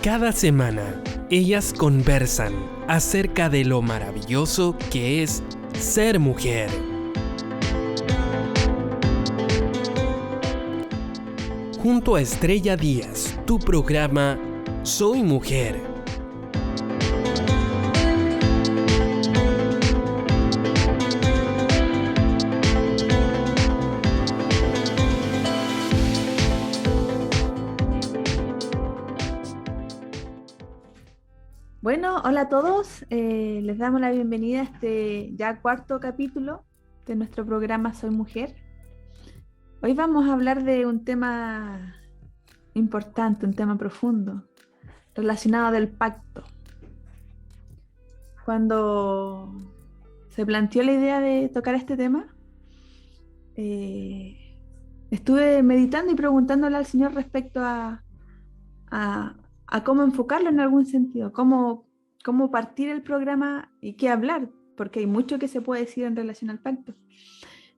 Cada semana, ellas conversan acerca de lo maravilloso que es ser mujer. Junto a Estrella Díaz, tu programa Soy Mujer. Bueno, hola a todos, les damos la bienvenida a este ya cuarto capítulo de nuestro programa Soy Mujer. Hoy vamos a hablar de un tema importante, un tema profundo, relacionado del pacto. Cuando se planteó la idea de tocar este tema, estuve meditando y preguntándole al Señor respecto a cómo enfocarlo en algún sentido, cómo partir el programa y qué hablar, porque hay mucho que se puede decir en relación al pacto.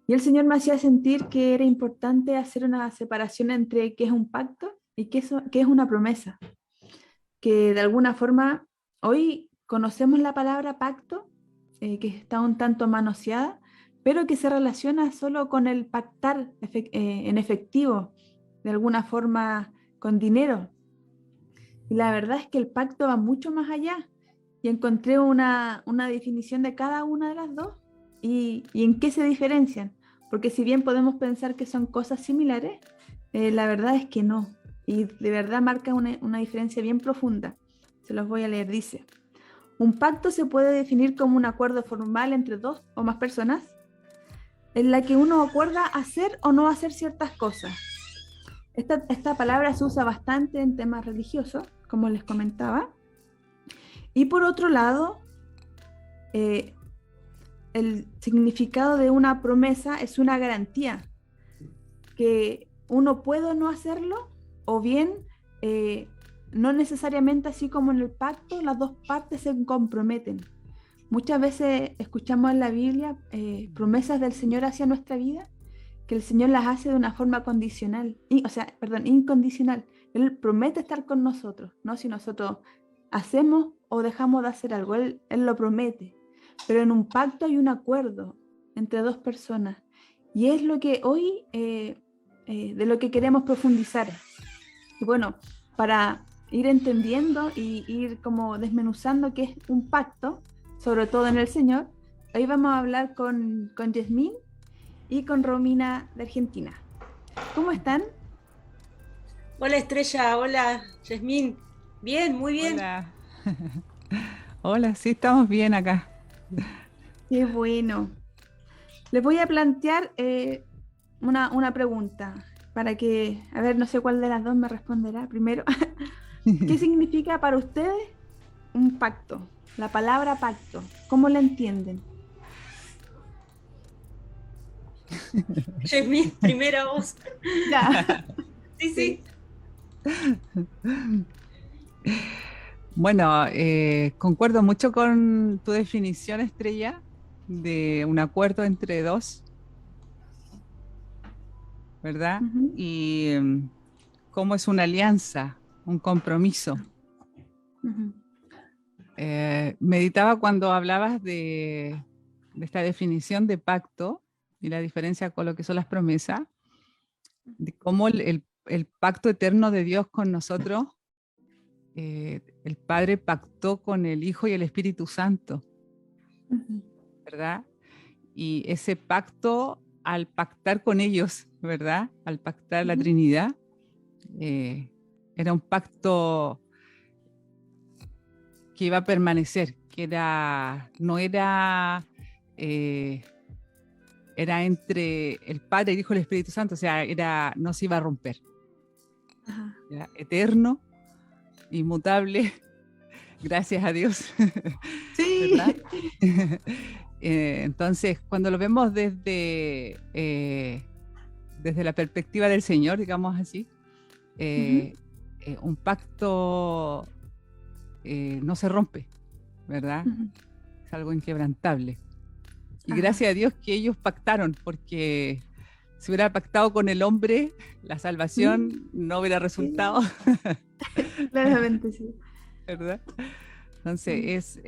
Y el Señor me hacía sentir que era importante hacer una separación entre qué es un pacto y qué es una promesa. Que de alguna forma hoy conocemos la palabra pacto, que está un tanto manoseada, pero que se relaciona solo con el pactar en efectivo, de alguna forma con dinero. Y la verdad es que el pacto va mucho más allá. Y encontré una definición de cada una de las dos y en qué se diferencian. Porque si bien podemos pensar que son cosas similares, la verdad es que no. Y de verdad marca una diferencia bien profunda. Se los voy a leer. Dice: un pacto se puede definir como un acuerdo formal entre dos o más personas en la que uno acuerda hacer o no hacer ciertas cosas. Esta palabra se usa bastante en temas religiosos, como les comentaba. Y por otro lado, el significado de una promesa es una garantía, que uno puede o no hacerlo, o bien no necesariamente así como en el pacto, las dos partes se comprometen. Muchas veces escuchamos en la Biblia promesas del Señor hacia nuestra vida, que el Señor las hace de una forma incondicional. Él promete estar con nosotros, ¿no? Si nosotros hacemos o dejamos de hacer algo, Él lo promete. Pero en un pacto hay un acuerdo entre dos personas. Y es lo que hoy, de lo que queremos profundizar. Y bueno, para ir entendiendo y ir como desmenuzando qué es un pacto, sobre todo en el Señor, hoy vamos a hablar con Yasmín y con Romina de Argentina. ¿Cómo están? Hola Estrella, hola Yasmín. Bien, muy bien. Hola. Hola, sí, estamos bien acá. Qué bueno. Les voy a plantear una pregunta para que, a ver, no sé cuál de las dos me responderá primero. ¿Qué significa para ustedes un pacto? La palabra pacto, ¿cómo la entienden? Yasmín, primera voz. Ya. Sí. Bueno, concuerdo mucho con tu definición, Estrella, de un acuerdo entre dos, ¿verdad? Uh-huh. Y cómo es una alianza, un compromiso. Uh-huh. Meditaba cuando hablabas de esta definición de pacto y la diferencia con lo que son las promesas, de cómo el pacto eterno de Dios con nosotros, el Padre pactó con el Hijo y el Espíritu Santo, ¿verdad? Y ese pacto, al pactar con ellos, ¿verdad? Al pactar la Trinidad, era un pacto que iba a permanecer, que era entre el Padre, el Hijo y el Espíritu Santo, o sea, no se iba a romper. Ajá. Era eterno, inmutable, gracias a Dios. Sí. ¿Verdad? Entonces, cuando lo vemos desde la perspectiva del Señor, digamos así, un pacto no se rompe, ¿verdad? Es algo inquebrantable. Y Ajá. gracias a Dios que ellos pactaron, porque si hubiera pactado con el hombre, la salvación no hubiera resultado, Claramente sí. ¿verdad? Entonces,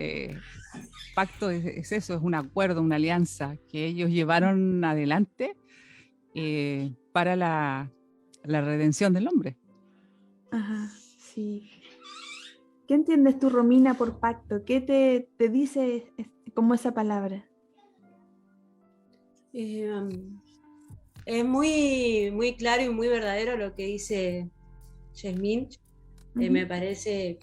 pacto es eso, es un acuerdo, una alianza que ellos llevaron adelante para la redención del hombre. Ajá, sí. ¿Qué entiendes tú, Romina, por pacto? ¿Qué te dice como esa palabra? Es muy, muy claro y muy verdadero lo que dice Yasmín. Me parece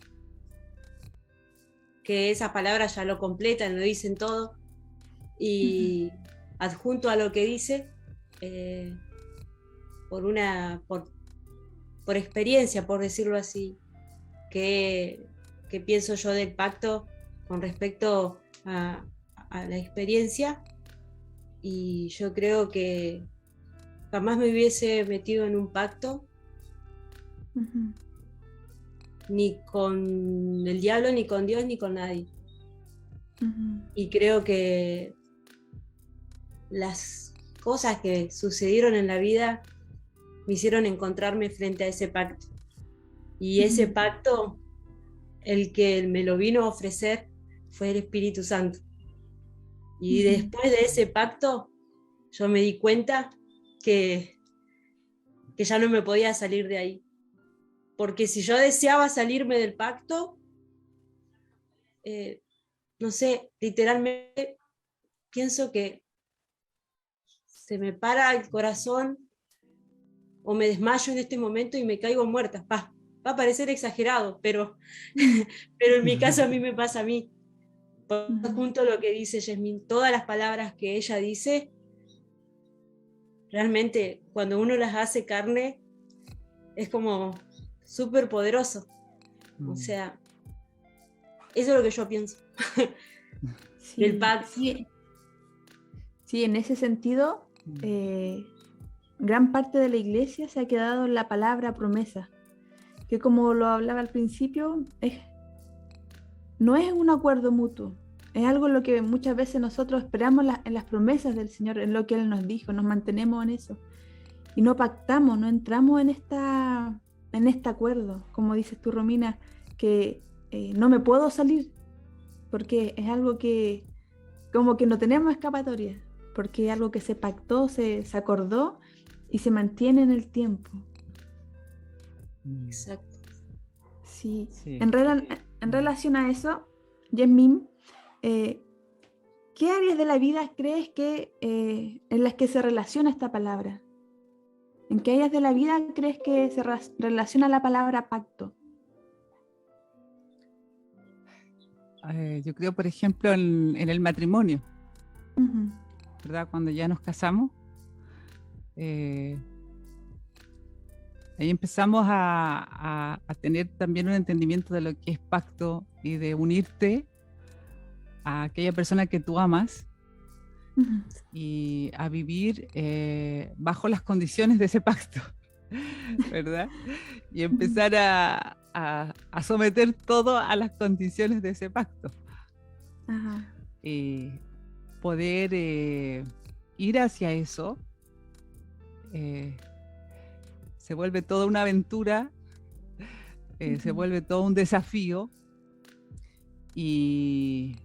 que esas palabras ya lo completan, lo dicen todo. Y adjunto a lo que dice, por experiencia, por decirlo así, que pienso yo del pacto con respecto a la experiencia. Y yo creo que jamás me hubiese metido en un pacto ni con el diablo, ni con Dios, ni con nadie. Y creo que las cosas que sucedieron en la vida me hicieron encontrarme frente a ese pacto. Y ese pacto, el que me lo vino a ofrecer fue el Espíritu Santo. Y después de ese pacto, yo me di cuenta que ya no me podía salir de ahí. Porque si yo deseaba salirme del pacto, no sé, literalmente pienso que se me para el corazón o me desmayo en este momento y me caigo muerta. Va a parecer exagerado, pero en mi caso a mí me pasa a mí. Junto a lo que dice Yasmín, todas las palabras que ella dice, realmente cuando uno las hace carne, es como súper poderoso. O sea, eso es lo que yo pienso. Sí, del pacto. Sí, en ese sentido, gran parte de la iglesia se ha quedado en la palabra promesa, que como lo hablaba al principio, no es un acuerdo mutuo, es algo en lo que muchas veces nosotros esperamos en las promesas del Señor, en lo que Él nos dijo, nos mantenemos en eso, y no pactamos, no entramos en este acuerdo, como dices tú, Romina, que no me puedo salir, porque es algo que como que no tenemos escapatoria, porque es algo que se pactó, se acordó y se mantiene en el tiempo. Exacto. Sí. Sí. En relación a eso, Yasmín, ¿qué áreas de la vida crees que en las que se relaciona esta palabra? ¿En qué áreas de la vida crees que se relaciona la palabra pacto? Yo creo, por ejemplo, en el matrimonio, ¿verdad? Cuando ya nos casamos, ahí empezamos a tener también un entendimiento de lo que es pacto y de unirte a aquella persona que tú amas y a vivir bajo las condiciones de ese pacto, ¿verdad? Y empezar a someter todo a las condiciones de ese pacto. Ajá. Poder ir hacia eso se vuelve toda una aventura, se vuelve todo un desafío y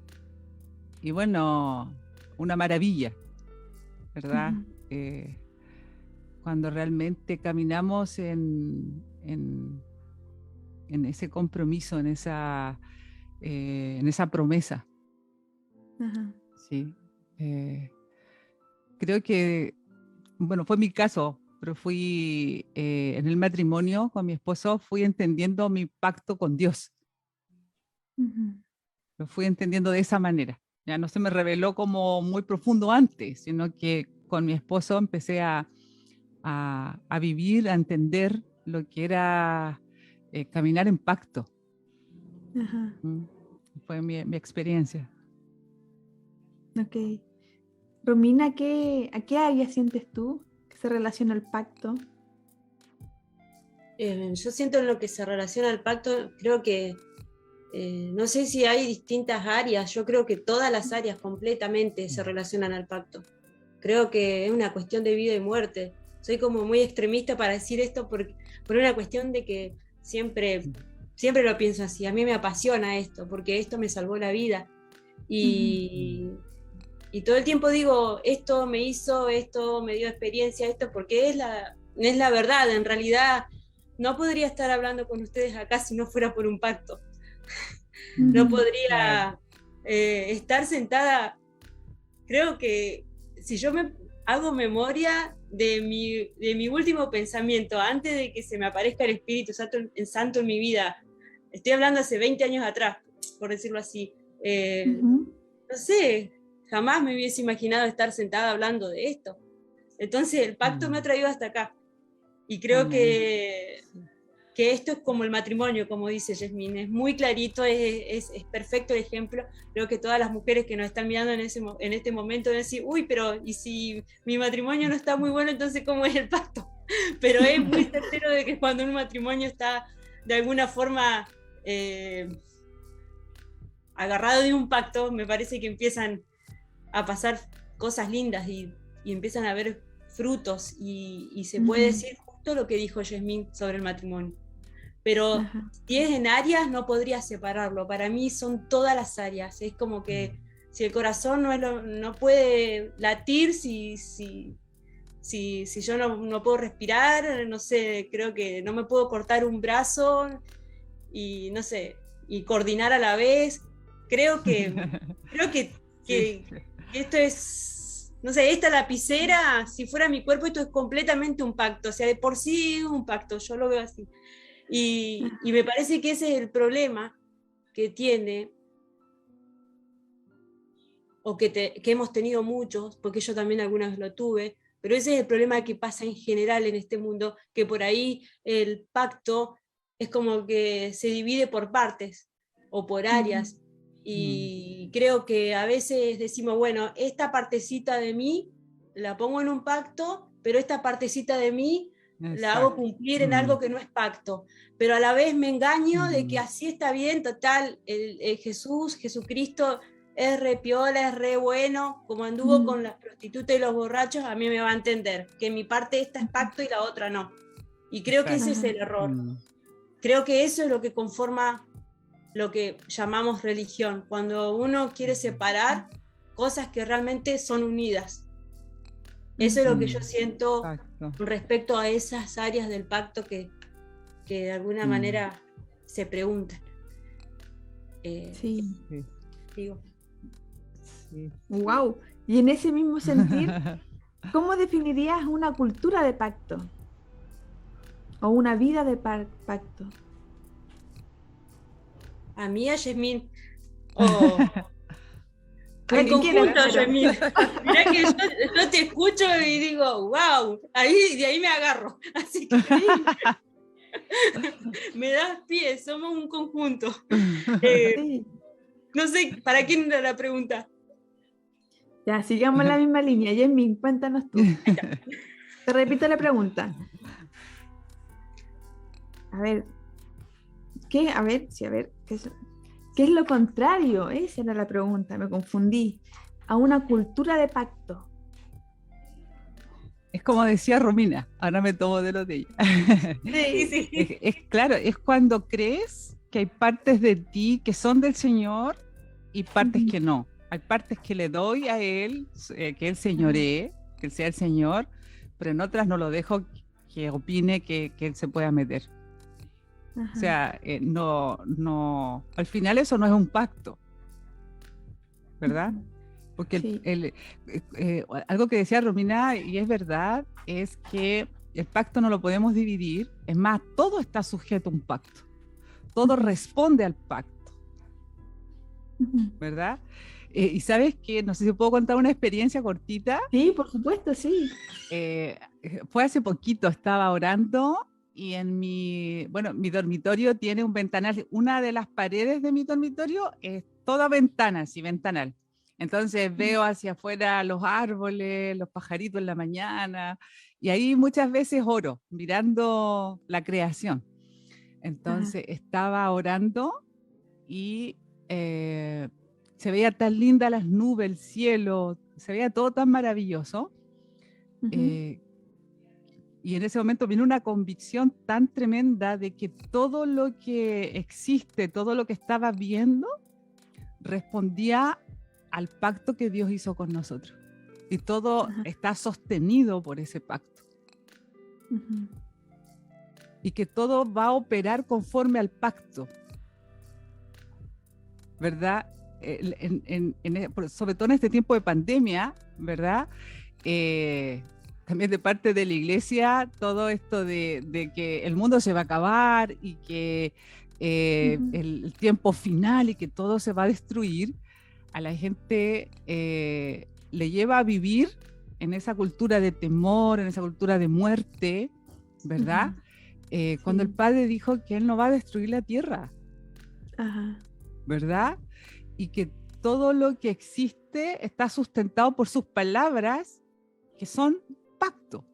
bueno, una maravilla, ¿verdad? Cuando realmente caminamos en ese compromiso, en esa promesa. Ajá. Sí. Creo que, bueno, fue mi caso, pero fui en el matrimonio con mi esposo, fui entendiendo mi pacto con Dios. Lo fui entendiendo de esa manera. Ya no se me reveló como muy profundo antes, sino que con mi esposo empecé a vivir, a entender lo que era caminar en pacto. Ajá. Fue mi experiencia. Ok. Romina, ¿a qué área sientes tú que se relaciona el pacto? Yo siento en lo que se relaciona al pacto, creo que no sé si hay distintas áreas, yo creo que todas las áreas completamente se relacionan al pacto. creo que es una cuestión de vida y muerte. Soy como muy extremista para decir esto por una cuestión de que siempre lo pienso así. A mí me apasiona esto, porque esto me salvó la vida. Y todo el tiempo digo, esto me hizo, esto me dio experiencia, esto, porque es la verdad. En realidad, no podría estar hablando con ustedes acá si no fuera por un pacto. No podría estar sentada. Creo que si yo me hago memoria de mi último pensamiento, antes de que se me aparezca el Espíritu Santo en mi vida, estoy hablando hace 20 años atrás, por decirlo así, no sé, jamás me hubiese imaginado estar sentada hablando de esto. Entonces el pacto me ha traído hasta acá. Y creo que esto es como el matrimonio, como dice Yasmín, es muy clarito, es perfecto el ejemplo. Creo que todas las mujeres que nos están mirando en este momento van a decir, uy, pero ¿y si mi matrimonio no está muy bueno, entonces cómo es el pacto? Pero es muy certero de que cuando un matrimonio está de alguna forma agarrado de un pacto, me parece que empiezan a pasar cosas lindas y empiezan a haber frutos y se puede decir justo lo que dijo Yasmín sobre el matrimonio. Pero si es en áreas, no podría separarlo. Para mí son todas las áreas. Es como que si el corazón no puede latir, si yo no puedo respirar, no sé, creo que no me puedo cortar un brazo y no sé, y coordinar a la vez. Creo que esto es, no sé, esta lapicera, si fuera mi cuerpo, esto es completamente un pacto. O sea, de por sí es un pacto, yo lo veo así. Y me parece que ese es el problema que tiene, o que hemos tenido muchos, porque yo también alguna vez lo tuve, pero ese es el problema que pasa en general en este mundo, que por ahí el pacto es como que se divide por partes o por áreas, y creo que a veces decimos, bueno, esta partecita de mí la pongo en un pacto, pero esta partecita de mí la hago cumplir en algo que no es pacto, pero a la vez me engaño de que así está bien, total, Jesucristo es re piola, es re bueno, como anduvo con las prostitutas y los borrachos, a mí me va a entender, que mi parte esta es pacto y la otra no. Y creo que ese es el error. Creo que eso es lo que conforma lo que llamamos religión, cuando uno quiere separar cosas que realmente son unidas. Eso es lo que yo siento respecto a esas áreas del pacto que de alguna manera se preguntan. Digo. Wow. Y en ese mismo sentir, ¿cómo definirías una cultura de pacto? O una vida de pacto. A mí, a Yasmín. En conjunto, Yasmín. Mirá que yo te escucho y digo, wow, de ahí me agarro. Así que me das pie, somos un conjunto. No sé, ¿para quién era la pregunta? Ya, sigamos la misma línea. Yasmín, cuéntanos tú. Te repito la pregunta. A ver, ¿qué es lo contrario? Esa era la pregunta, me confundí. A una cultura de pacto. Es como decía Romina, ahora me tomo de lo de ella. Sí. Claro, es cuando crees que hay partes de ti que son del Señor y partes que no. Hay partes que le doy a Él, que Él señoree, que Él sea el Señor, pero en otras no lo dejo que opine que Él se pueda meter. O sea, no, al final eso no es un pacto, ¿verdad? Porque algo que decía Romina, y es verdad, es que el pacto no lo podemos dividir. Es más, todo está sujeto a un pacto. Todo responde al pacto, ¿verdad? Y sabes que, no sé si puedo contar una experiencia cortita. Sí, por supuesto, sí. Fue hace poquito, estaba orando y mi dormitorio tiene un ventanal. Una de las paredes de mi dormitorio es toda ventanas y ventanal. Entonces veo hacia afuera los árboles, los pajaritos en la mañana, y ahí muchas veces oro, mirando la creación. Entonces estaba orando y se veía tan linda las nubes, el cielo, se veía todo tan maravilloso. Y en ese momento vino una convicción tan tremenda de que todo lo que existe, todo lo que estaba viendo, respondía al pacto que Dios hizo con nosotros. Y todo está sostenido por ese pacto. Y que todo va a operar conforme al pacto. ¿Verdad? Sobre todo en este tiempo de pandemia, ¿verdad? También de parte de la iglesia, todo esto de que el mundo se va a acabar y que el tiempo final y que todo se va a destruir, a la gente le lleva a vivir en esa cultura de temor, en esa cultura de muerte, ¿verdad? Cuando el Padre dijo que Él no va a destruir la tierra, ¿verdad? Y que todo lo que existe está sustentado por sus palabras, que son pacto.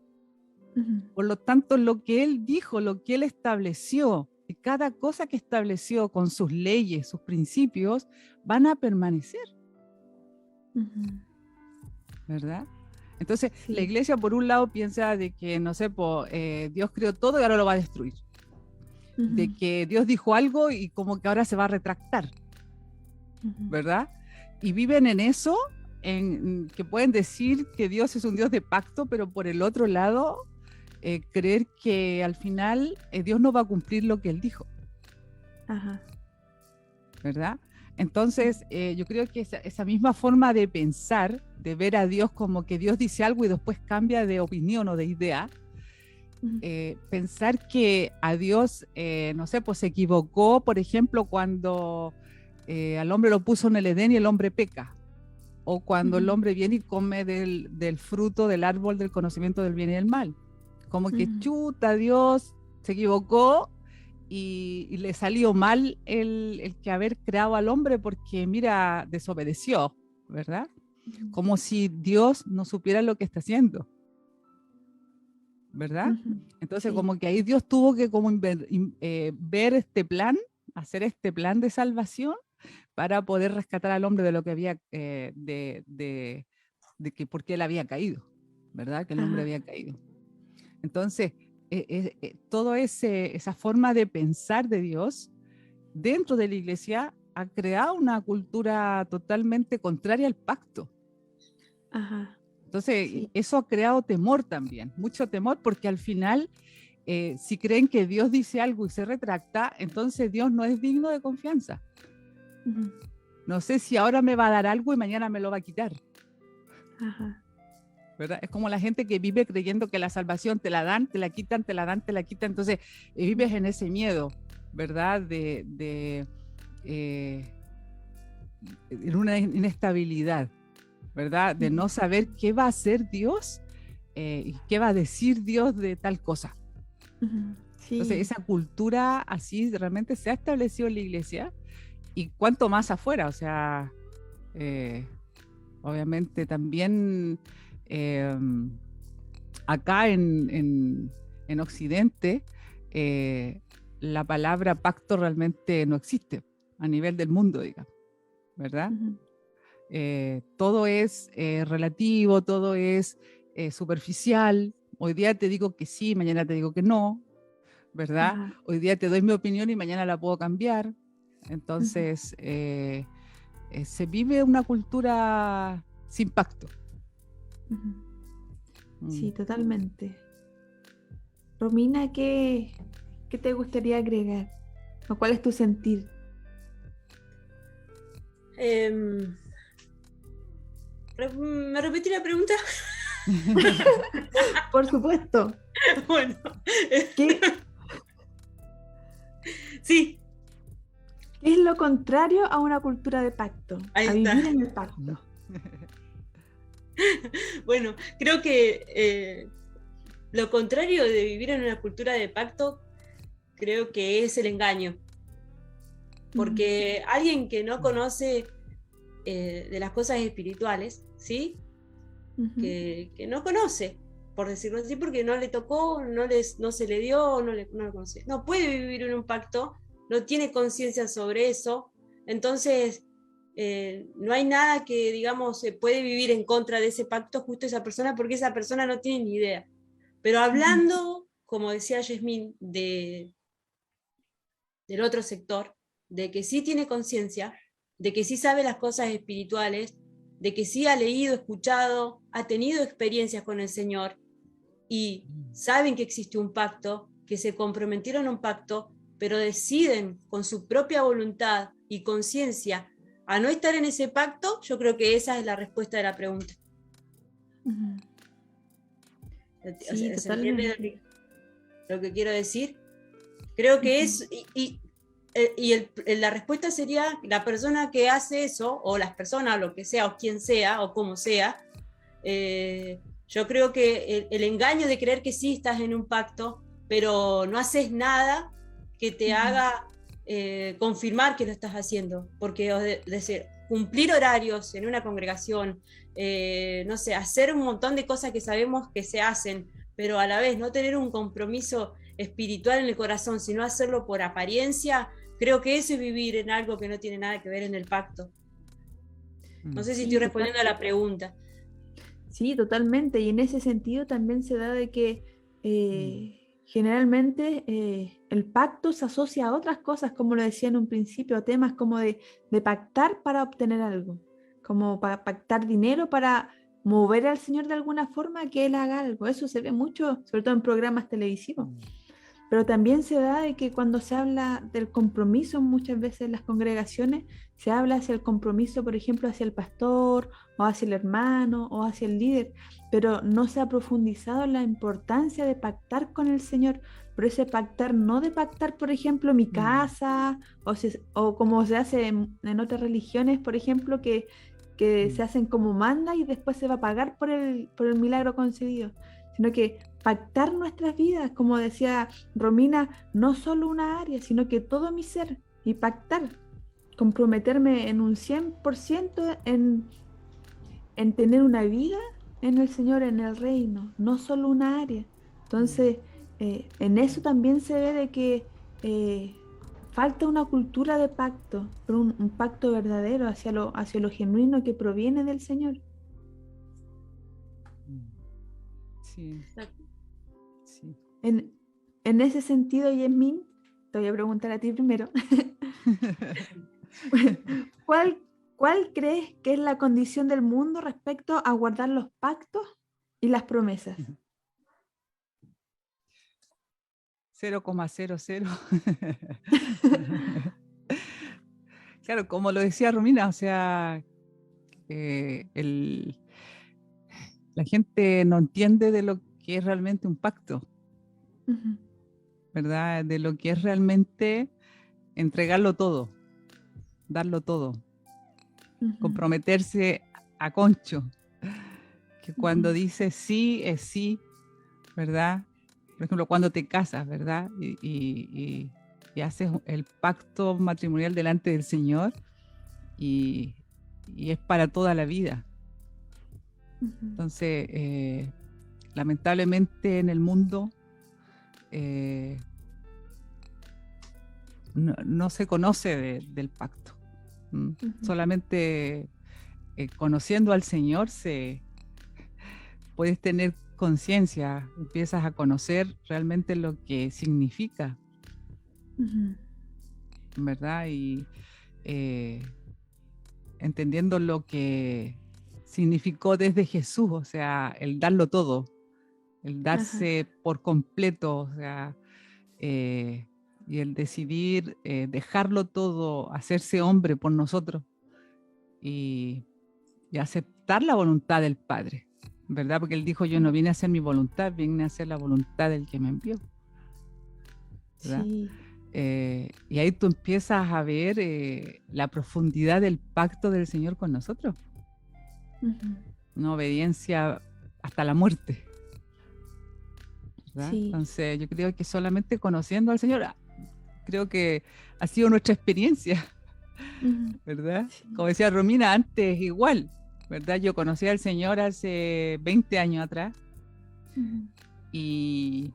Por lo tanto, lo que Él dijo, lo que Él estableció, y cada cosa que estableció con sus leyes, sus principios, van a permanecer. ¿Verdad? Entonces, la iglesia por un lado piensa de que, no sé, Dios creó todo y ahora lo va a destruir. De que Dios dijo algo y como que ahora se va a retractar. ¿Verdad? Y viven en eso, en que pueden decir que Dios es un Dios de pacto, pero por el otro lado, creer que al final Dios no va a cumplir lo que Él dijo. ¿Verdad? Entonces, yo creo que esa misma forma de pensar, de ver a Dios como que Dios dice algo y después cambia de opinión o de idea, pensar que a Dios, no sé, pues se equivocó, por ejemplo, cuando al hombre lo puso en el Edén y el hombre peca, o cuando el hombre viene y come del fruto del árbol del conocimiento del bien y del mal, como que chuta, Dios se equivocó y le salió mal el que haber creado al hombre porque, mira, desobedeció, ¿verdad? Como si Dios no supiera lo que está haciendo, ¿verdad? Entonces, como que ahí Dios tuvo que como ver este plan, hacer este plan de salvación para poder rescatar al hombre de lo que había, de que porque él había caído, ¿verdad? Que el hombre había caído. Entonces, toda esa forma de pensar de Dios dentro de la iglesia ha creado una cultura totalmente contraria al pacto. Entonces, eso ha creado temor también, mucho temor, porque al final, si creen que Dios dice algo y se retracta, entonces Dios no es digno de confianza. No sé si ahora me va a dar algo y mañana me lo va a quitar. ¿Verdad? Es como la gente que vive creyendo que la salvación te la dan, te la quitan, te la dan, te la quitan. Entonces vives en ese miedo, ¿verdad? En una inestabilidad, ¿verdad? De no saber qué va a hacer Dios y qué va a decir Dios de tal cosa. Entonces esa cultura así realmente se ha establecido en la iglesia y cuanto más afuera, o sea, obviamente también acá en Occidente la palabra pacto realmente no existe a nivel del mundo, digamos, ¿verdad? Todo es relativo, todo es superficial. Hoy día te digo que sí, mañana te digo que no, ¿verdad? Hoy día te doy mi opinión y mañana la puedo cambiar. Entonces, se vive una cultura sin pacto. Sí, totalmente. Romina, ¿qué te gustaría agregar? ¿O cuál es tu sentir? ¿Me repetí la pregunta? Por supuesto. Bueno. ¿Qué? Sí. ¿Qué es lo contrario a una cultura de pacto? Ahí a está. Vivir en el pacto. Bueno, creo que lo contrario de vivir en una cultura de pacto, creo que es el engaño. Porque alguien que no conoce de las cosas espirituales, ¿sí? Que no conoce, por decirlo así, porque no le tocó, no se le dio, no lo conoce. No puede vivir en un pacto, no tiene conciencia sobre eso, entonces no hay nada que, digamos, se puede vivir en contra de ese pacto justo esa persona, porque esa persona no tiene ni idea. Pero hablando, como decía Yasmín, del otro sector, de que sí tiene conciencia, de que sí sabe las cosas espirituales, de que sí ha leído, escuchado, ha tenido experiencias con el Señor, y saben que existe un pacto, que se comprometieron a un pacto, pero deciden con su propia voluntad y conciencia a no estar en ese pacto, yo creo que esa es la respuesta de la pregunta. Sí, ¿Se entiende lo que quiero decir? Creo que es, la respuesta sería, la persona que hace eso, o las personas, lo que sea, o quien sea, o como sea, yo creo que el engaño de creer que sí estás en un pacto, pero no haces nada que te haga confirmar que lo estás haciendo, porque decir, cumplir horarios en una congregación, no sé, hacer un montón de cosas que sabemos que se hacen, pero a la vez no tener un compromiso espiritual en el corazón, sino hacerlo por apariencia, creo que eso es vivir en algo que no tiene nada que ver en el pacto. No sé si estoy respondiendo a la pregunta. Sí, totalmente. Y en ese sentido también se da de que generalmente el pacto se asocia a otras cosas, como lo decía en un principio, a temas como de pactar para obtener algo, como para pactar dinero para mover al Señor de alguna forma a que Él haga algo. Eso se ve mucho, sobre todo en programas televisivos. Pero también se da de que cuando se habla del compromiso, muchas veces en las congregaciones, se habla hacia el compromiso, por ejemplo, hacia el pastor, o hacia el hermano, o hacia el líder, pero no se ha profundizado en la importancia de pactar con el Señor. Por ese pactar, no de pactar, por ejemplo, mi casa, o como se hace en otras religiones, por ejemplo, que se hacen como manda y después se va a pagar por el milagro concedido, sino que pactar nuestras vidas, como decía Romina, no solo una área, sino que todo mi ser, y pactar, comprometerme en un 100% en tener una vida en el Señor, en el reino, no solo una área. Entonces, en eso también se ve de que falta una cultura de pacto, pero un pacto verdadero hacia lo genuino que proviene del Señor. Sí. Sí. En ese sentido, Yasmín, te voy a preguntar a ti primero. ¿Cuál crees que es la condición del mundo respecto a guardar los pactos y las promesas? 0,00. Claro, como lo decía Romina, o sea, la gente no entiende de lo que es realmente un pacto, ¿verdad? De lo que es realmente entregarlo todo, darlo todo, comprometerse a concho, que cuando dices sí es sí, ¿verdad? Por ejemplo, cuando te casas, ¿verdad? Y haces el pacto matrimonial delante del Señor y es para toda la vida. Entonces, lamentablemente en el mundo no se conoce del pacto. Solamente conociendo al Señor puedes tener conciencia, empiezas a conocer realmente lo que significa, ¿verdad? Y entendiendo lo que significó desde Jesús, o sea, el darlo todo, el darse por completo, o sea, y el decidir dejarlo todo, hacerse hombre por nosotros y aceptar la voluntad del Padre, ¿verdad? Porque Él dijo, yo no vine a hacer mi voluntad, vine a hacer la voluntad del que me envió, ¿verdad? Sí. Y ahí tú empiezas a ver la profundidad del pacto del Señor con nosotros. Una obediencia hasta la muerte, ¿verdad? Sí. Entonces yo creo que solamente conociendo al Señor, creo que ha sido nuestra experiencia, ¿verdad? Sí. Como decía Romina antes, igual, ¿verdad? Yo conocí al Señor hace 20 años atrás y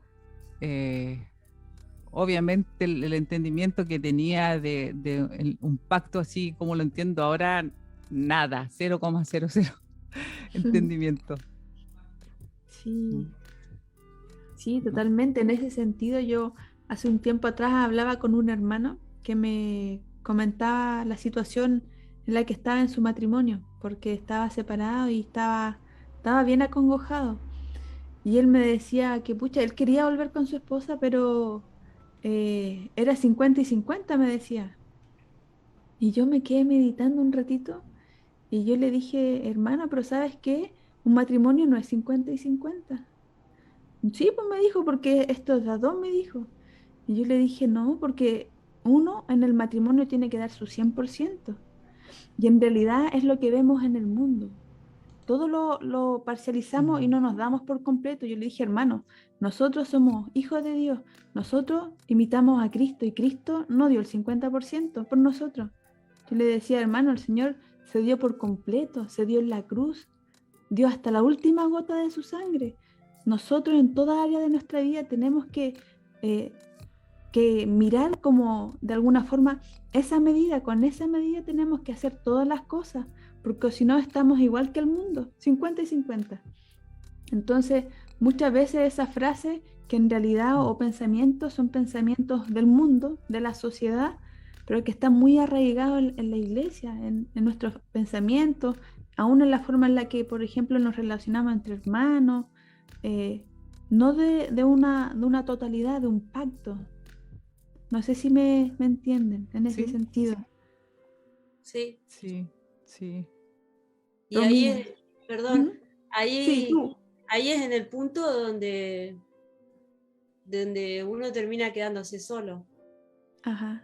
obviamente el entendimiento que tenía de un pacto así como lo entiendo ahora, nada, 0,00 entendimiento. Sí, sí, totalmente. En ese sentido, yo hace un tiempo atrás hablaba con un hermano que me comentaba la situación en la que estaba en su matrimonio, porque estaba separado y estaba bien acongojado. Y él me decía que, pucha, él quería volver con su esposa, pero era 50 y 50, me decía. Y yo me quedé meditando un ratito y yo le dije, hermana, pero ¿sabes qué? Un matrimonio no es 50 y 50. Sí, pues me dijo, porque esto es de a dos, me dijo. Y yo le dije, no, porque uno en el matrimonio tiene que dar su 100%. Y en realidad es lo que vemos en el mundo. Todo lo parcializamos y no nos damos por completo. Yo le dije, hermano, nosotros somos hijos de Dios, nosotros imitamos a Cristo y Cristo no dio el 50% por nosotros. Yo le decía, hermano, el Señor se dio por completo, se dio en la cruz, dio hasta la última gota de su sangre. Nosotros en toda área de nuestra vida tenemos eh, que mirar como de alguna forma esa medida, con esa medida tenemos que hacer todas las cosas, porque si no estamos igual que el mundo, 50 y 50. Entonces, muchas veces esas frases que en realidad o pensamientos son pensamientos del mundo, de la sociedad, pero que están muy arraigados en la iglesia, en nuestros pensamientos, aún en la forma en la que, por ejemplo, nos relacionamos entre hermanos, no de una totalidad, de un pacto. No sé si me entienden en ese Sí, sentido. Sí. Sí, sí. Y Lo ahí mismo. es, perdón, Sí, ahí, tú. ahí es en el punto donde uno termina quedándose solo. Ajá,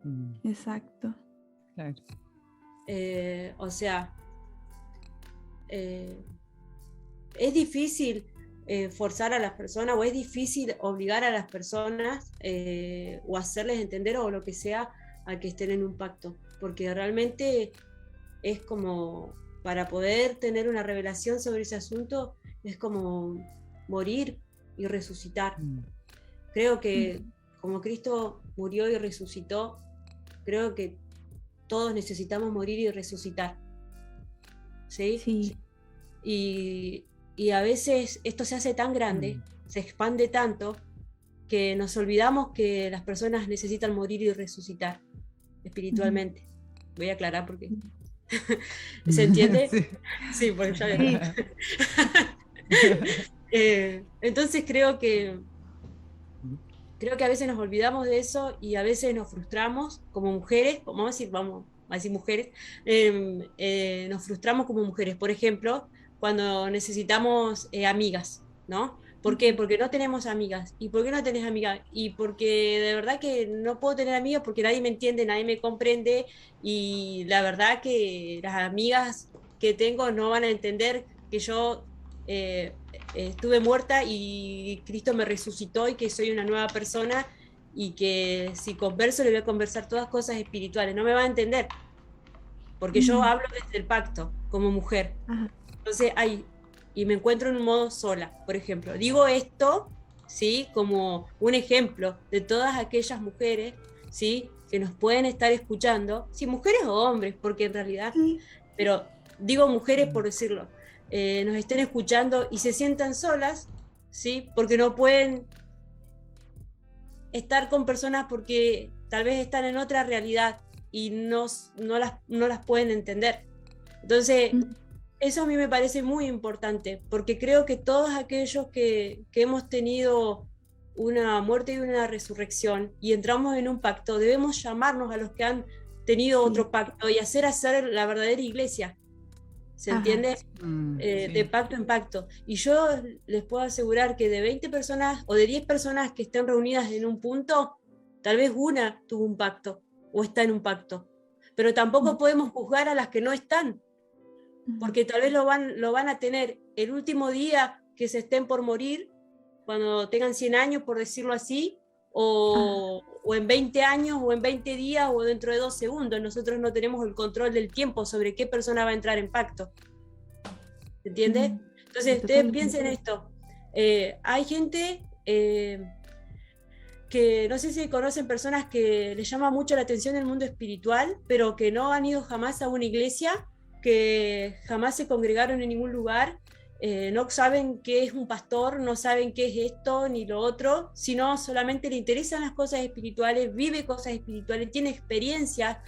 Mm, exacto. claro. O sea, es difícil forzar a las personas o es difícil obligar a las personas o hacerles entender o lo que sea a que estén en un pacto, porque realmente es como, para poder tener una revelación sobre ese asunto, es como morir y resucitar. Mm, Creo que como Cristo murió y resucitó, creo que todos necesitamos morir y resucitar. ¿Sí? Sí. Y a veces esto se hace tan grande, se expande tanto, que nos olvidamos que las personas necesitan morir y resucitar espiritualmente. Voy a aclarar porque... ¿Se entiende? sí. Sí, porque ya... Sí. Entonces creo que a veces nos olvidamos de eso y a veces nos frustramos como mujeres, vamos a decir mujeres, nos frustramos como mujeres. Por ejemplo, cuando necesitamos amigas, ¿no? ¿Por qué? Porque no tenemos amigas. ¿Y por qué no tenés amigas? Y porque de verdad que no puedo tener amigas porque nadie me entiende, nadie me comprende y la verdad que las amigas que tengo no van a entender que yo estuve muerta y Cristo me resucitó y que soy una nueva persona y que si converso le voy a conversar todas cosas espirituales. No me va a entender porque yo hablo desde el pacto como mujer. Ajá. Entonces, y me encuentro en un modo sola, por ejemplo. Digo esto, ¿sí? Como un ejemplo de todas aquellas mujeres, ¿sí? Que nos pueden estar escuchando, sí, mujeres o hombres, porque en realidad, Sí. pero digo mujeres por decirlo, nos estén escuchando y se sientan solas, ¿sí? Porque no pueden estar con personas porque tal vez están en otra realidad y no las pueden entender. Entonces, eso a mí me parece muy importante, porque creo que todos aquellos que hemos tenido una muerte y una resurrección y entramos en un pacto, debemos llamarnos a los que han tenido otro pacto y hacer la verdadera iglesia. ¿Se entiende? Sí. De pacto en pacto. Y yo les puedo asegurar que de 20 personas o de 10 personas que estén reunidas en un punto, tal vez una tuvo un pacto o está en un pacto. Pero tampoco podemos juzgar a las que no están, porque tal vez lo van a tener el último día que se estén por morir, cuando tengan 100 años, por decirlo así, o en 20 años, o en 20 días, o dentro de 2 segundos. Nosotros no tenemos el control del tiempo sobre qué persona va a entrar en pacto. ¿Se entiende? Entonces, ustedes piensen esto. Hay gente que no sé si conocen personas que les llama mucho la atención el mundo espiritual, pero que no han ido jamás a una iglesia, que jamás se congregaron en ningún lugar, no saben qué es un pastor, no saben qué es esto ni lo otro, sino solamente le interesan las cosas espirituales, vive cosas espirituales, tiene experiencias,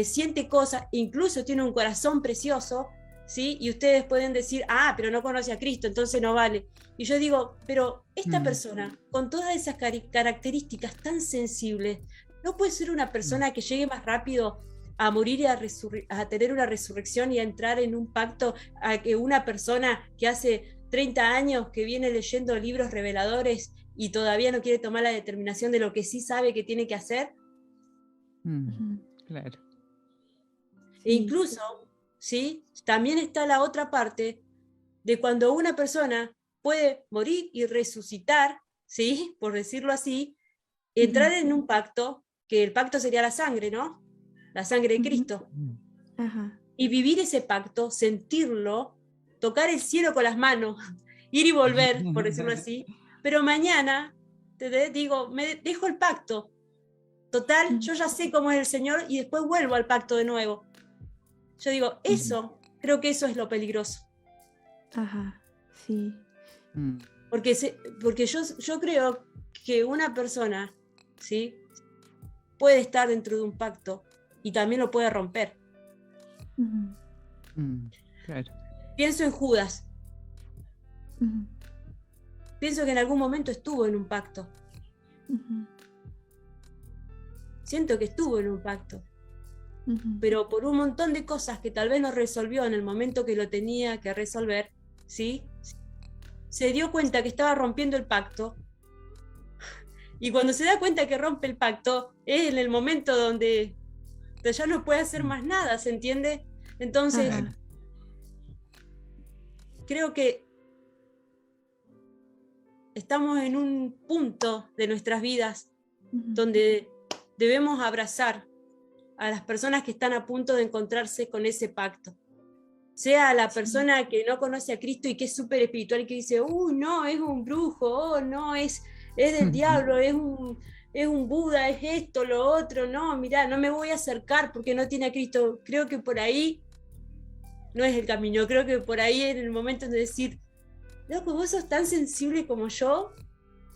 siente cosas, incluso tiene un corazón precioso, ¿sí? Y ustedes pueden decir, ah, pero no conoce a Cristo, entonces no vale. Y yo digo, pero esta persona, con todas esas características tan sensibles, ¿no puede ser una persona que llegue más rápido a morir y a tener una resurrección y a entrar en un pacto a que una persona que hace 30 años que viene leyendo libros reveladores y todavía no quiere tomar la determinación de lo que sí sabe que tiene que hacer? Claro. E incluso, ¿sí? También está la otra parte de cuando una persona puede morir y resucitar, ¿sí? Por decirlo así, entrar en un pacto, que el pacto sería la sangre, ¿no? La sangre de Cristo. Ajá. Y vivir ese pacto, sentirlo, tocar el cielo con las manos, ir y volver, por decirlo así, pero mañana, te digo, me dejo el pacto. Total, yo ya sé cómo es el Señor y después vuelvo al pacto de nuevo. Yo digo, eso, creo que eso es lo peligroso. Ajá, sí. Porque yo creo que una persona, ¿sí? Puede estar dentro de un pacto y también lo puede romper. Claro. Pienso en Judas. Pienso que en algún momento estuvo en un pacto. Siento que estuvo en un pacto. Pero por un montón de cosas que tal vez no resolvió en el momento que lo tenía que resolver, ¿sí? Se dio cuenta que estaba rompiendo el pacto. Y cuando se da cuenta que rompe el pacto, es en el momento donde ya no puede hacer más nada, ¿se entiende? Entonces, creo que estamos en un punto de nuestras vidas donde debemos abrazar a las personas que están a punto de encontrarse con ese pacto. Sea la persona que no conoce a Cristo y que es súper espiritual y que dice, no, es un brujo, oh, no, es del diablo, es un Buda, es esto, lo otro, no, mirá, no me voy a acercar porque no tiene a Cristo. Creo que por ahí no es el camino, creo que por ahí es el momento de decir, loco, vos sos tan sensible como yo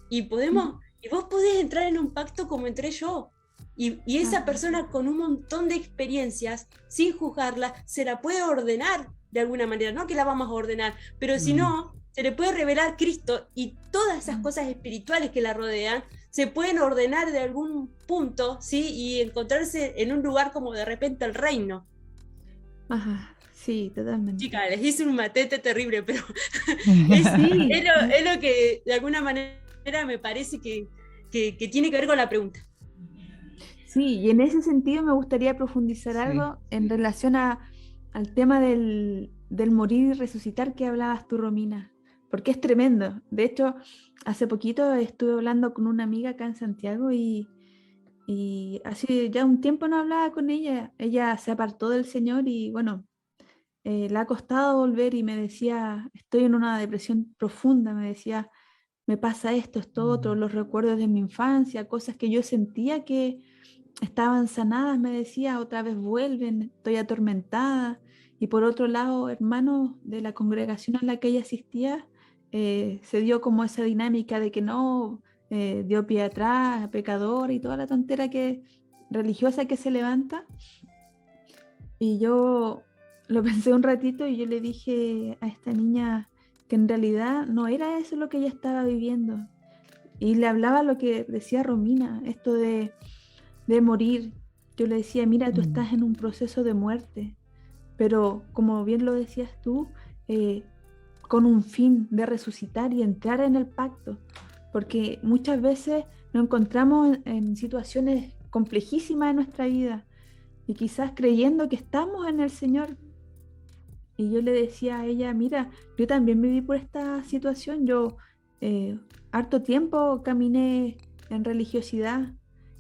y vos podés entrar en un pacto como entré yo. Y esa persona con un montón de experiencias, sin juzgarla, se la puede ordenar de alguna manera, no que la vamos a ordenar, pero si no, se le puede revelar Cristo y todas esas cosas espirituales que la rodean se pueden ordenar de algún punto, ¿sí? Y encontrarse en un lugar como de repente el reino. Ajá, sí, totalmente. Chica, les hice un matete terrible, pero es lo que de alguna manera me parece que tiene que ver con la pregunta. Sí, y en ese sentido me gustaría profundizar algo en relación al tema del morir y resucitar que hablabas tú, Romina, porque es tremendo. De hecho, hace poquito estuve hablando con una amiga acá en Santiago y hace ya un tiempo no hablaba con ella. Ella se apartó del Señor y bueno, le ha costado volver y me decía, estoy en una depresión profunda, me decía, me pasa esto otro, los recuerdos de mi infancia, cosas que yo sentía que estaban sanadas, me decía, otra vez vuelven, estoy atormentada. Y por otro lado, hermanos de la congregación a la que ella asistía, se dio como esa dinámica de que no, dio pie atrás, pecador y toda la tontera religiosa que se levanta. Y yo lo pensé un ratito y yo le dije a esta niña que en realidad no era eso lo que ella estaba viviendo. Y le hablaba lo que decía Romina, esto de morir. Yo le decía, mira, tú estás en un proceso de muerte, pero como bien lo decías tú, con un fin de resucitar y entrar en el pacto, porque muchas veces nos encontramos en situaciones complejísimas en nuestra vida y quizás creyendo que estamos en el Señor. Y yo le decía a ella, mira, yo también viví por esta situación, yo harto tiempo caminé en religiosidad,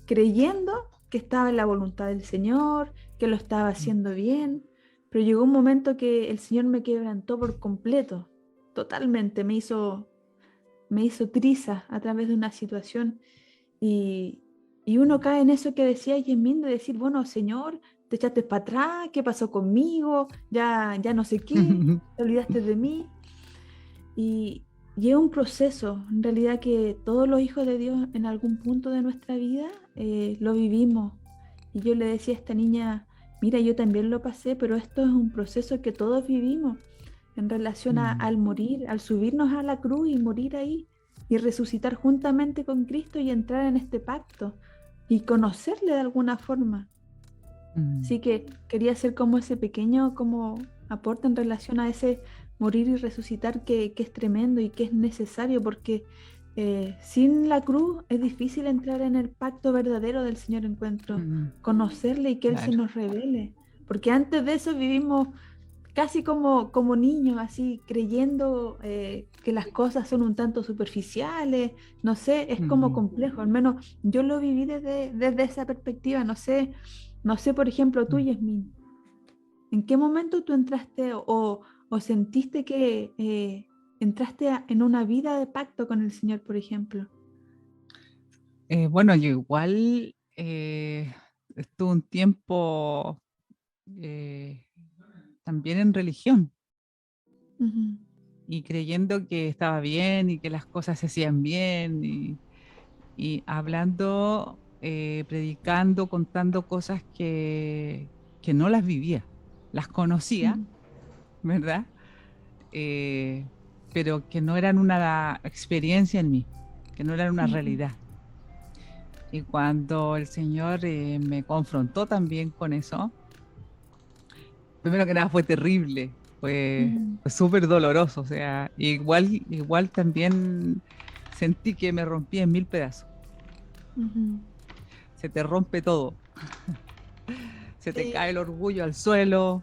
creyendo que estaba en la voluntad del Señor, que lo estaba haciendo bien, pero llegó un momento que el Señor me quebrantó por completo, totalmente, me hizo trizas a través de una situación Y uno cae en eso que decía Yasmín, de decir, bueno, Señor, te echaste para atrás, ¿qué pasó conmigo? Ya no sé qué, te olvidaste de mí. Y es un proceso, en realidad, que todos los hijos de Dios en algún punto de nuestra vida lo vivimos. Y yo le decía a esta niña, mira, yo también lo pasé, pero esto es un proceso que todos vivimos en relación al morir, al subirnos a la cruz y morir ahí y resucitar juntamente con Cristo y entrar en este pacto y conocerle de alguna forma. Así que quería hacer como ese pequeño como aporte en relación a ese morir y resucitar que es tremendo y que es necesario, porque sin la cruz es difícil entrar en el pacto verdadero del Señor Encuentro, conocerle y que Él se nos revele, porque antes de eso vivimos casi como niños, así creyendo que las cosas son un tanto superficiales, no sé, es como complejo, al menos yo lo viví desde esa perspectiva, no sé, por ejemplo, tú, Yasmín, ¿en qué momento tú entraste o sentiste que entraste en una vida de pacto con el Señor, por ejemplo? Bueno, yo igual estuve un tiempo también en religión Uh-huh. y creyendo que estaba bien y que las cosas se hacían bien y hablando, predicando, contando cosas que no las vivía, las conocía, ¿verdad? Pero que no eran una experiencia en mí, que no eran una realidad. Y cuando el Señor me confrontó también con eso, primero que nada fue terrible, fue súper doloroso, o sea, igual también sentí que me rompí en mil pedazos. Se te rompe todo, se te cae el orgullo al suelo,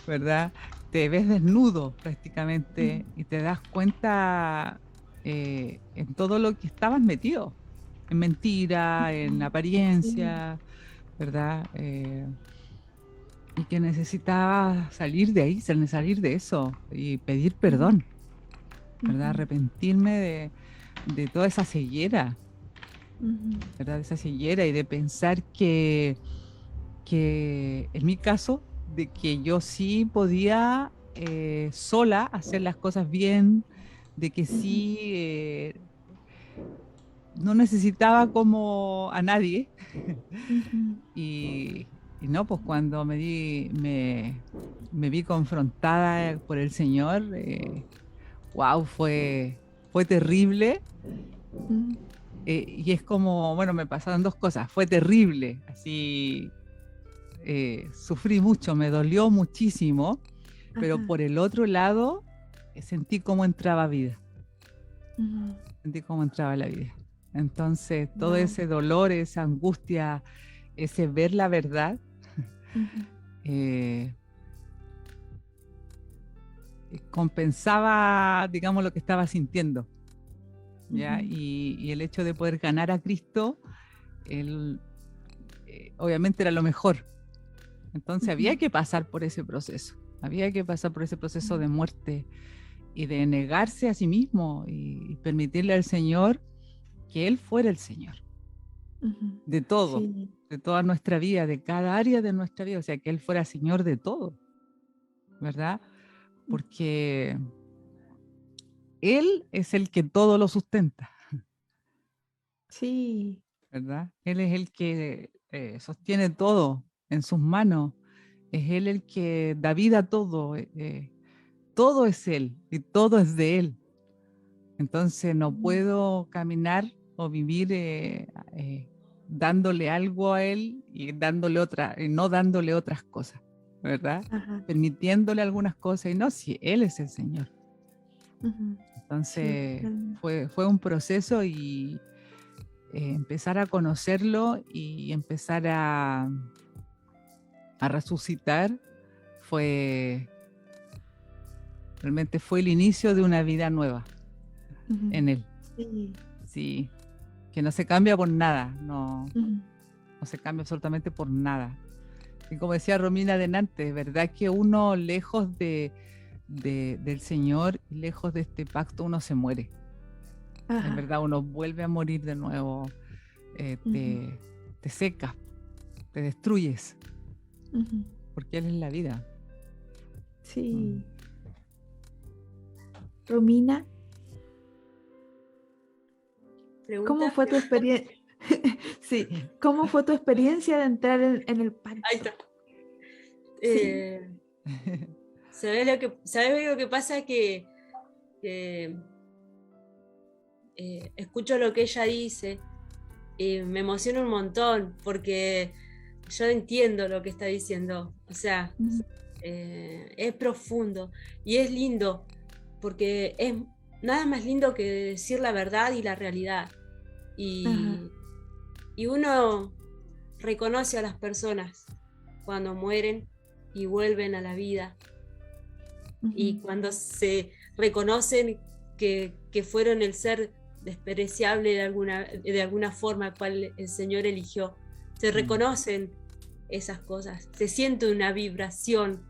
¿verdad? Te ves desnudo prácticamente y te das cuenta en todo lo que estabas metido, en mentira, en apariencia, ¿verdad? Y que necesitaba salir de ahí, salir de eso y pedir perdón, ¿verdad? Arrepentirme de toda esa ceguera, ¿verdad? De esa ceguera y de pensar que en mi caso, de que yo sí podía sola hacer las cosas bien, de que sí no necesitaba como a nadie. Y no, pues cuando me vi confrontada por el Señor, wow, fue terrible. Y es como, bueno, me pasaron dos cosas, fue terrible, así sufrí mucho, me dolió muchísimo, pero por el otro lado sentí cómo entraba vida, sentí cómo entraba la vida. Entonces todo ese dolor, esa angustia, ese ver la verdad, compensaba, digamos, lo que estaba sintiendo, ¿ya? Y el hecho de poder ganar a Cristo, obviamente era lo mejor. Entonces había que pasar por ese proceso, de muerte y de negarse a sí mismo y permitirle al Señor que Él fuera el Señor de todo, de toda nuestra vida, de cada área de nuestra vida, o sea, que Él fuera Señor de todo, ¿verdad? Porque Él es el que todo lo sustenta. Sí. ¿Verdad? Él es el que sostiene todo en sus manos. Es Él el que da vida a todo. Todo es Él y todo es de Él. Entonces no puedo caminar o vivir dándole algo a Él y no dándole otras cosas, ¿verdad? Permitiéndole algunas cosas y no, si Él es el Señor. Entonces fue un proceso y empezar a conocerlo y empezar a resucitar realmente fue el inicio de una vida nueva en Él. Sí, que no se cambia por nada, no se cambia absolutamente por nada. Y como decía Romina delante, verdad que uno lejos del Señor, lejos de este pacto, uno se muere. En verdad uno vuelve a morir de nuevo. te secas, te destruyes, Ujú. porque Él es la vida. Sí. Romina, ¿Pregunta? ¿cómo fue tu experiencia? Sí, ¿cómo fue tu experiencia de entrar en el pacto? Ahí está. Sí. ¿Sabes lo que pasa? Que escucho lo que ella dice y me emociona un montón porque yo entiendo lo que está diciendo. O sea, Ujú. es profundo y es lindo porque es nada más lindo que decir la verdad y la realidad. Ajá. Y uno reconoce a las personas cuando mueren y vuelven a la vida. Y Ujú. cuando se reconocen que fueron el ser despreciable de alguna forma cual el Señor eligió, se reconocen esas cosas, se siente una vibración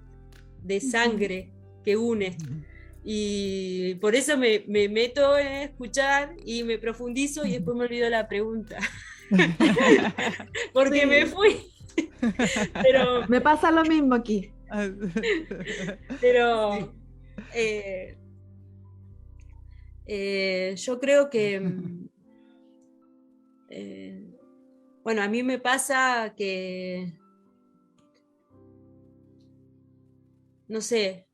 de sangre que une. Y por eso me meto en escuchar y me profundizo y después me olvido la pregunta. Porque Sí. me fui. Pero, Me pasa lo mismo aquí. pero yo creo que, bueno, a mí me pasa que, no sé,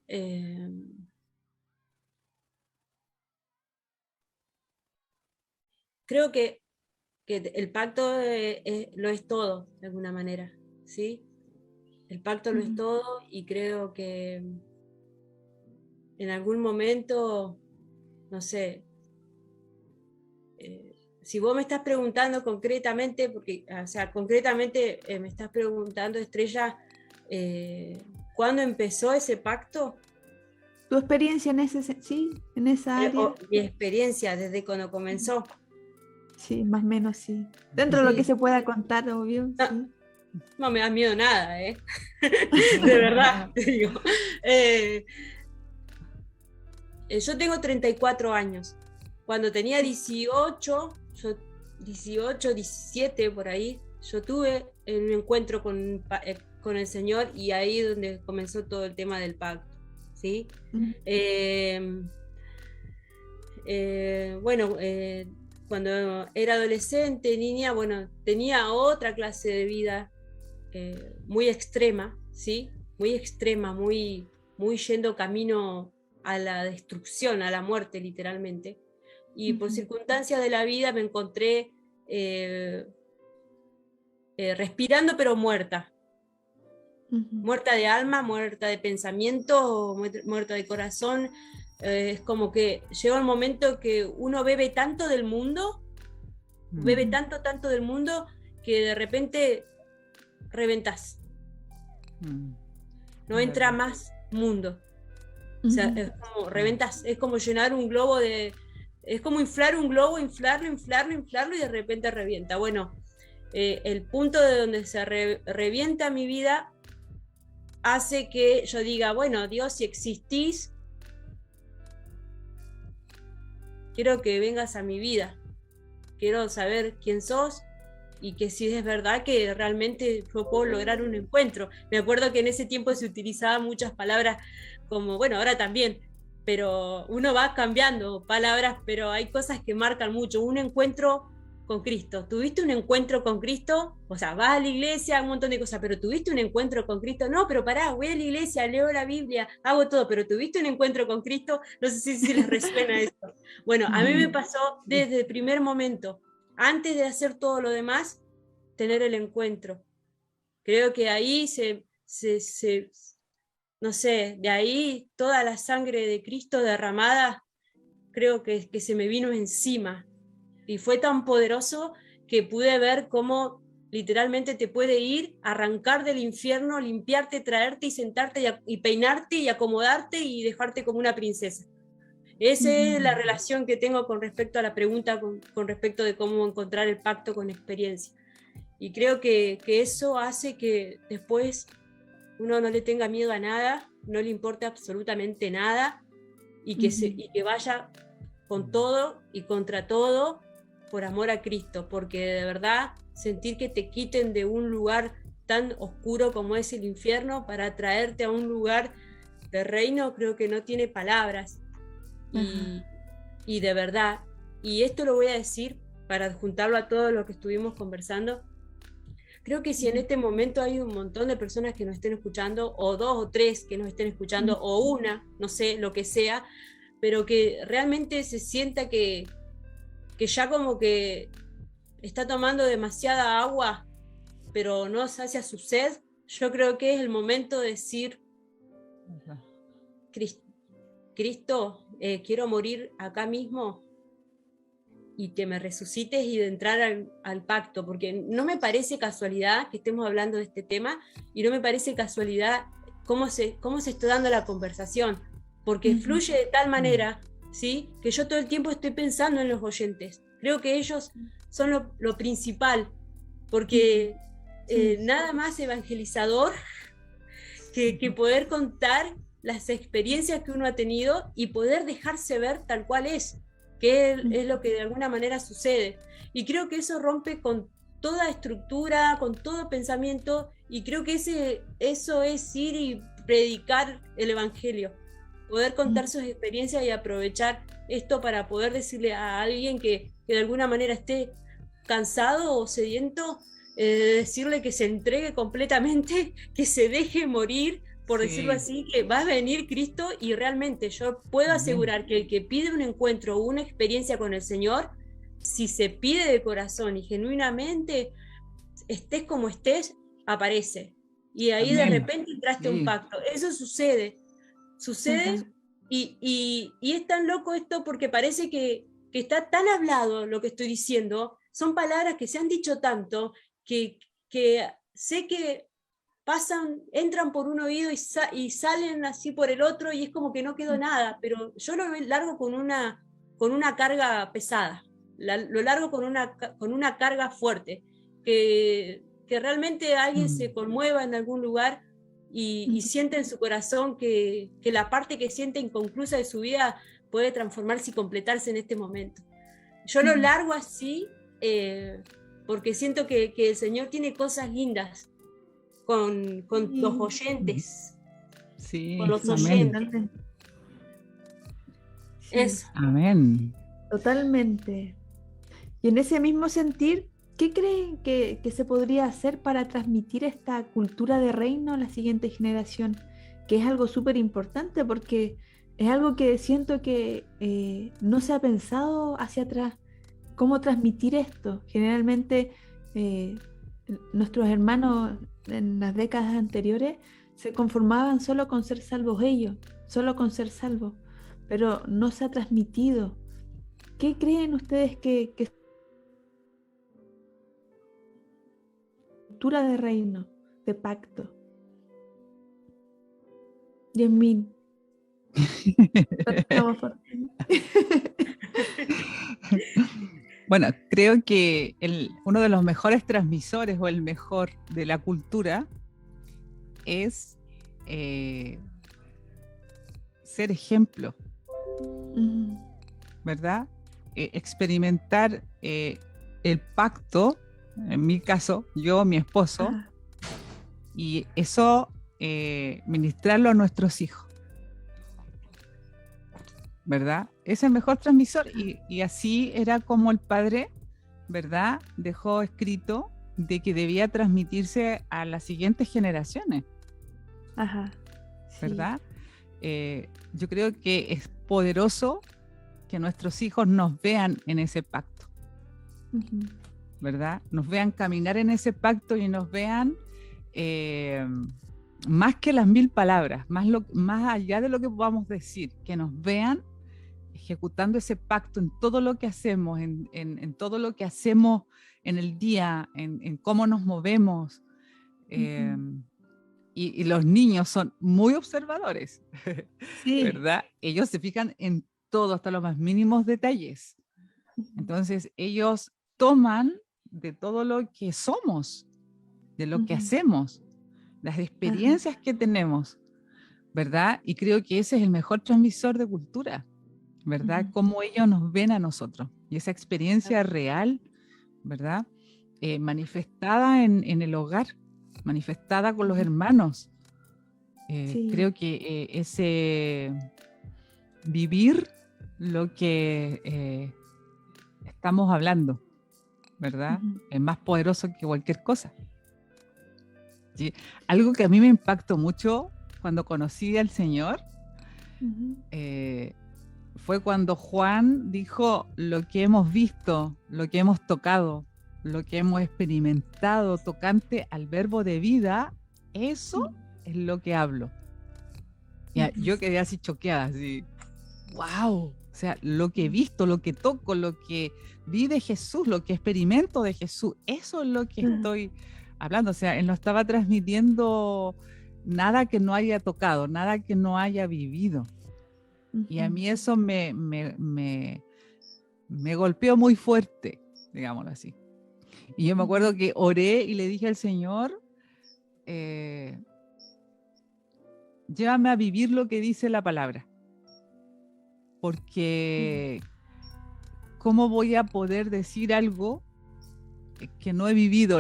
creo que el pacto lo es todo, de alguna manera, ¿sí? El pacto lo es Ujú. todo y creo que en algún momento, no sé, si vos me estás preguntando concretamente, porque, o sea, concretamente me estás preguntando, Estrella, ¿cuándo empezó ese pacto? ¿Tu experiencia en sí, en esa área? Mi experiencia desde cuando comenzó. Sí, más o menos sí. Dentro de lo que Sí. se pueda contar, obvio, No, sí. no me da miedo nada, ¿eh? De verdad, te digo. Yo tengo 34 años. Cuando tenía 18, 17 por ahí, yo tuve un encuentro con el Señor y ahí es donde comenzó todo el tema del pacto, ¿sí? Ujú. Bueno, cuando era adolescente, niña, bueno, tenía otra clase de vida muy extrema, ¿sí? Muy extrema, muy yendo camino a la destrucción, a la muerte, literalmente. Y por Ujú. circunstancias de la vida me encontré respirando, pero muerta. Ujú. Muerta de alma, muerta de pensamiento, muerta de corazón. Es como que llega un momento que uno bebe tanto del mundo, bebe Ujú. tanto del mundo, que de repente reventás. No entra más mundo. O sea, Ujú. es como reventas, es como llenar un globo es como inflar un globo, inflarlo y de repente revienta. Bueno, el punto de donde se revienta mi vida hace que yo diga, bueno, Dios, si existís, quiero que vengas a mi vida, quiero saber quién sos y que si es verdad que realmente yo puedo lograr un encuentro. Me acuerdo que en ese tiempo se utilizaban muchas palabras como, bueno, ahora también, pero uno va cambiando palabras, pero hay cosas que marcan mucho. Un encuentro con Cristo. ¿Tuviste un encuentro con Cristo? O sea, vas a la iglesia, un montón de cosas, pero ¿tuviste un encuentro con Cristo? No, pero pará, voy a la iglesia, leo la Biblia, hago todo, pero ¿tuviste un encuentro con Cristo? No sé si les resuena esto. Bueno, a mí me pasó desde el primer momento, antes de hacer todo lo demás, tener el encuentro. Creo que ahí no sé, de ahí toda la sangre de Cristo derramada, creo que se me vino encima. Y fue tan poderoso que pude ver cómo literalmente te puede ir, arrancar del infierno, limpiarte, traerte y sentarte y peinarte y acomodarte y dejarte como una princesa. Esa es la relación que tengo con respecto a la pregunta, con respecto de cómo encontrar el pacto con experiencia. Y creo que eso hace que después uno no le tenga miedo a nada, no le importe absolutamente nada y que vaya con todo y contra todo por amor a Cristo, porque de verdad sentir que te quiten de un lugar tan oscuro como es el infierno para traerte a un lugar de reino, creo que no tiene palabras. Y de verdad, y esto lo voy a decir para adjuntarlo a todo lo que estuvimos conversando, creo que si en este momento hay un montón de personas que nos estén escuchando, o 2 o 3 que nos estén escuchando, o una, no sé, lo que sea, pero que realmente se sienta que ya como que está tomando demasiada agua, pero no sacia su sed, yo creo que es el momento de decir, Cristo, quiero morir acá mismo y que me resucites, y de entrar al pacto, porque no me parece casualidad que estemos hablando de este tema, y no me parece casualidad cómo se está dando la conversación, porque fluye de tal manera, ¿sí?, que yo todo el tiempo estoy pensando en los oyentes. Creo que ellos son lo principal, porque nada más evangelizador que poder contar las experiencias que uno ha tenido y poder dejarse ver tal cual es, que es lo que de alguna manera sucede. Y creo que eso rompe con toda estructura, con todo pensamiento, y creo que eso es ir y predicar el evangelio, poder contar sus experiencias y aprovechar esto para poder decirle a alguien que de alguna manera esté cansado o sediento, decirle que se entregue completamente, que se deje morir, por decirlo así, que va a venir Cristo. Y realmente yo puedo asegurar que el que pide un encuentro o una experiencia con el Señor, si se pide de corazón y genuinamente, estés como estés, aparece. Y ahí de repente entraste a un pacto. Eso sucede. Y es tan loco esto, porque parece que está tan hablado lo que estoy diciendo. Son palabras que se han dicho tanto que sé que entran por un oído y salen así por el otro, y es como que no quedó nada, pero yo lo largo con una carga pesada, lo largo con una carga fuerte, que realmente alguien se conmueva en algún lugar y siente en su corazón que la parte que siente inconclusa de su vida puede transformarse y completarse en este momento. Yo lo largo así porque siento que el Señor tiene cosas lindas con los oyentes, con los oyentes. Eso. Amén. Totalmente. Y en ese mismo sentir, ¿qué creen que se podría hacer para transmitir esta cultura de reino a la siguiente generación? Que es algo súper importante, porque es algo que siento que no se ha pensado hacia atrás. ¿Cómo transmitir esto? Generalmente nuestros hermanos en las décadas anteriores se conformaban solo con ser salvos ellos, solo con ser salvos, pero no se ha transmitido. ¿Qué creen ustedes que cultura de reino, de pacto? Yasmín. Bueno, creo que uno de los mejores transmisores, o el mejor de la cultura, es ser ejemplo, ¿verdad? Experimentar el pacto, en mi caso, yo, mi esposo, y eso ministrarlo a nuestros hijos, ¿verdad? Es el mejor transmisor, y así era como el Padre, ¿verdad?, dejó escrito de que debía transmitirse a las siguientes generaciones. ¿Verdad? Yo creo que es poderoso que nuestros hijos nos vean en ese pacto, ¿verdad? Nos vean caminar en ese pacto y nos vean más que las 1000 palabras, más allá de lo que podamos decir, que nos vean ejecutando ese pacto en todo lo que hacemos, en todo lo que hacemos en el día, en cómo nos movemos. Y los niños son muy observadores, ¿verdad? Ellos se fijan en todo, hasta los más mínimos detalles. Entonces ellos toman de todo lo que somos, de lo que hacemos, las experiencias que tenemos, ¿verdad? Y creo que ese es el mejor transmisor de cultura, ¿verdad? Cómo ellos nos ven a nosotros, y esa experiencia real, ¿verdad? Manifestada en el hogar, manifestada con los hermanos. Sí. Creo que ese vivir lo que estamos hablando, ¿verdad? Es más poderoso que cualquier cosa. ¿Sí? Algo que a mí me impactó mucho cuando conocí al Señor fue cuando Juan dijo: lo que hemos visto, lo que hemos tocado, lo que hemos experimentado tocante al verbo de vida, eso es lo que hablo. Ya, yo quedé así choqueada, así, wow, o sea, lo que he visto, lo que toco, lo que vi de Jesús, lo que experimento de Jesús, eso es lo que estoy hablando. O sea, él no estaba transmitiendo nada que no haya tocado, nada que no haya vivido. Y a mí eso me golpeó muy fuerte, digámoslo así. Y yo me acuerdo que oré y le dije al Señor, llévame a vivir lo que dice la palabra. Porque ¿cómo voy a poder decir algo que no he vivido?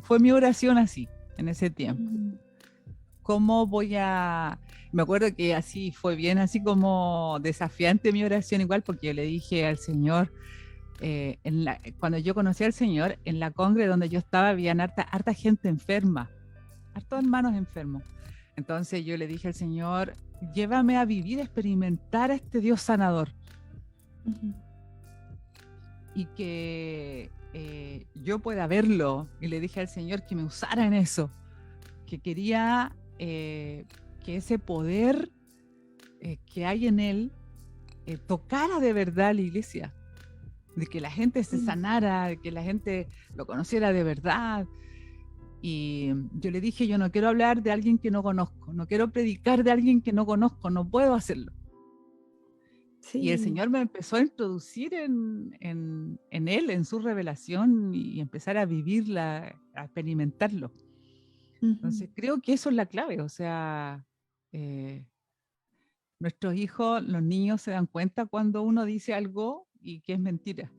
Fue mi oración así, en ese tiempo. ¿Cómo voy a...? Me acuerdo que así fue bien, así como desafiante mi oración igual, porque yo le dije al Señor, cuando yo conocí al Señor, en la congre donde yo estaba, había harta gente enferma, hartos hermanos enfermos. Entonces yo le dije al Señor, llévame a vivir, a experimentar a este Dios sanador. Y que yo pueda verlo. Y le dije al Señor que me usara en eso, que quería que ese poder que hay en Él tocara de verdad a la iglesia, de que la gente se sanara, de que la gente lo conociera de verdad. Y yo le dije, yo no quiero hablar de alguien que no conozco, no quiero predicar de alguien que no conozco, no puedo hacerlo. Sí. Y el Señor me empezó a introducir en Él, en su revelación, y empezar a vivirla, a experimentarlo. Entonces creo que eso es la clave. O sea, nuestros hijos, los niños se dan cuenta cuando uno dice algo y que es mentira,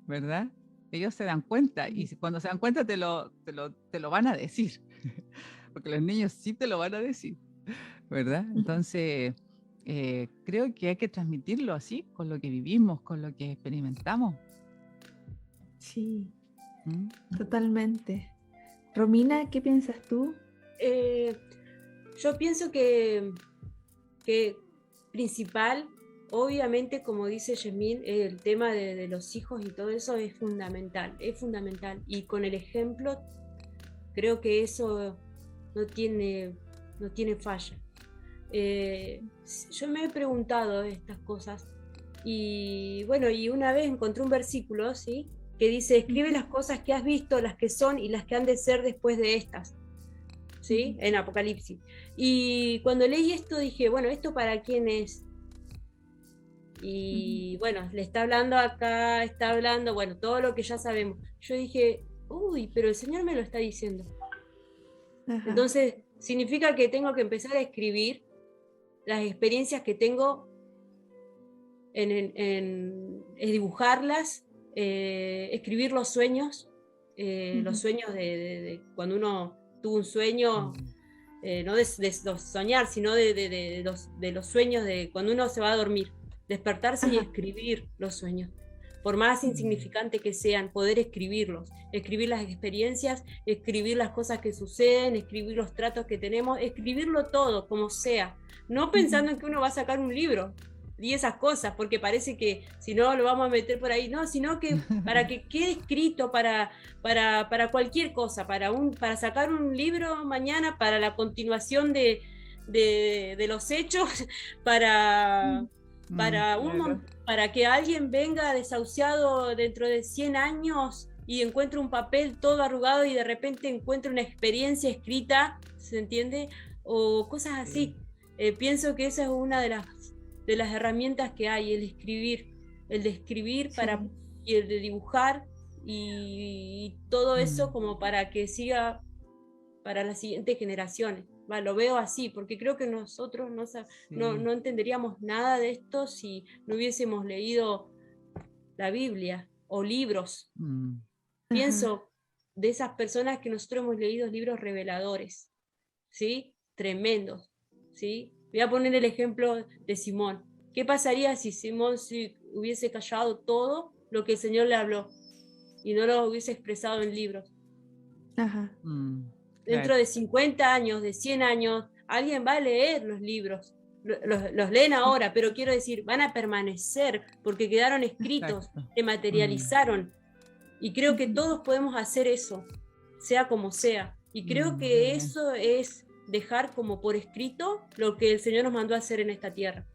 ¿verdad? Ellos se dan cuenta, y cuando se dan cuenta te lo van a decir, porque los niños sí te lo van a decir, ¿verdad? Entonces creo que hay que transmitirlo así, con lo que vivimos, con lo que experimentamos. Sí, totalmente. Romina, ¿qué piensas tú? Yo pienso que principal, obviamente, como dice Yasmín, el tema de los hijos y todo eso es fundamental, y con el ejemplo creo que eso no tiene falla. Yo me he preguntado estas cosas y bueno, y una vez encontré un versículo, ¿sí?, que dice: escribe las cosas que has visto, las que son y las que han de ser después de estas, ¿sí?, en Apocalipsis. Y cuando leí esto dije, bueno, ¿esto para quién es? Y bueno, le está hablando acá, está hablando, bueno, todo lo que ya sabemos. Yo dije, uy, pero el Señor me lo está diciendo. Ajá. Entonces, significa que tengo que empezar a escribir las experiencias que tengo, en dibujarlas, escribir los sueños de cuando uno tuvo un sueño, no de soñar, sino de los sueños de cuando uno se va a dormir, despertarse y escribir los sueños, por más insignificante que sean, poder escribirlos, escribir las experiencias, escribir las cosas que suceden, escribir los tratos que tenemos, escribirlo todo como sea, no pensando en que uno va a sacar un libro y esas cosas, porque parece que si no lo vamos a meter por ahí, no, sino que para que quede escrito para cualquier cosa, para sacar un libro mañana, para la continuación de los hechos, para que alguien venga desahuciado dentro de 100 años y encuentre un papel todo arrugado y de repente encuentre una experiencia escrita, ¿se entiende? O cosas así. Pienso que esa es una de las herramientas que hay, el de escribir y el de dibujar y todo eso como para que siga para las siguientes generaciones. lo veo así, porque creo que nosotros no entenderíamos nada de esto si no hubiésemos leído la Biblia o libros. Pienso de esas personas que nosotros hemos leído libros reveladores, ¿sí? Tremendos, ¿sí? Voy a poner el ejemplo de Simón. ¿Qué pasaría si Simón hubiese callado todo lo que el Señor le habló y no lo hubiese expresado en libros? Dentro de 50 años, de 100 años, alguien va a leer los libros. Los leen ahora, pero quiero decir, van a permanecer porque quedaron escritos, se materializaron. Y creo que todos podemos hacer eso, sea como sea. Y creo que eso es dejar como por escrito lo que el Señor nos mandó a hacer en esta tierra.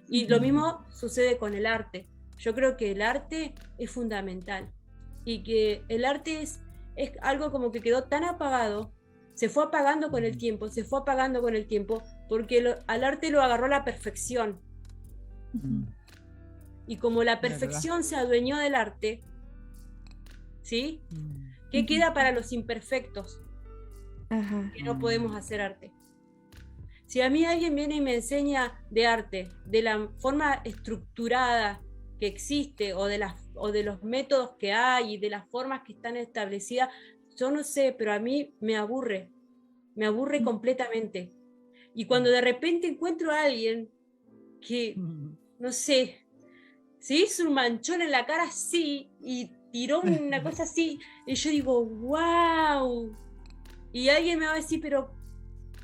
Y lo mismo sucede con el arte. Yo creo que el arte es fundamental. Y que el arte es algo como que quedó tan apagado, se fue apagando con el tiempo, porque al arte lo agarró la perfección. Y como la perfección se adueñó del arte, ¿sí? ¿Qué queda para los imperfectos? Que no podemos hacer arte. Si a mí alguien viene y me enseña de arte, de la forma estructurada que existe, o de los métodos que hay, y de las formas que están establecidas, yo no sé, pero a mí me aburre completamente. Y cuando de repente encuentro a alguien que, no sé, se hizo un manchón en la cara así, y tiró una cosa así, y yo digo, wow. Y alguien me va a decir, pero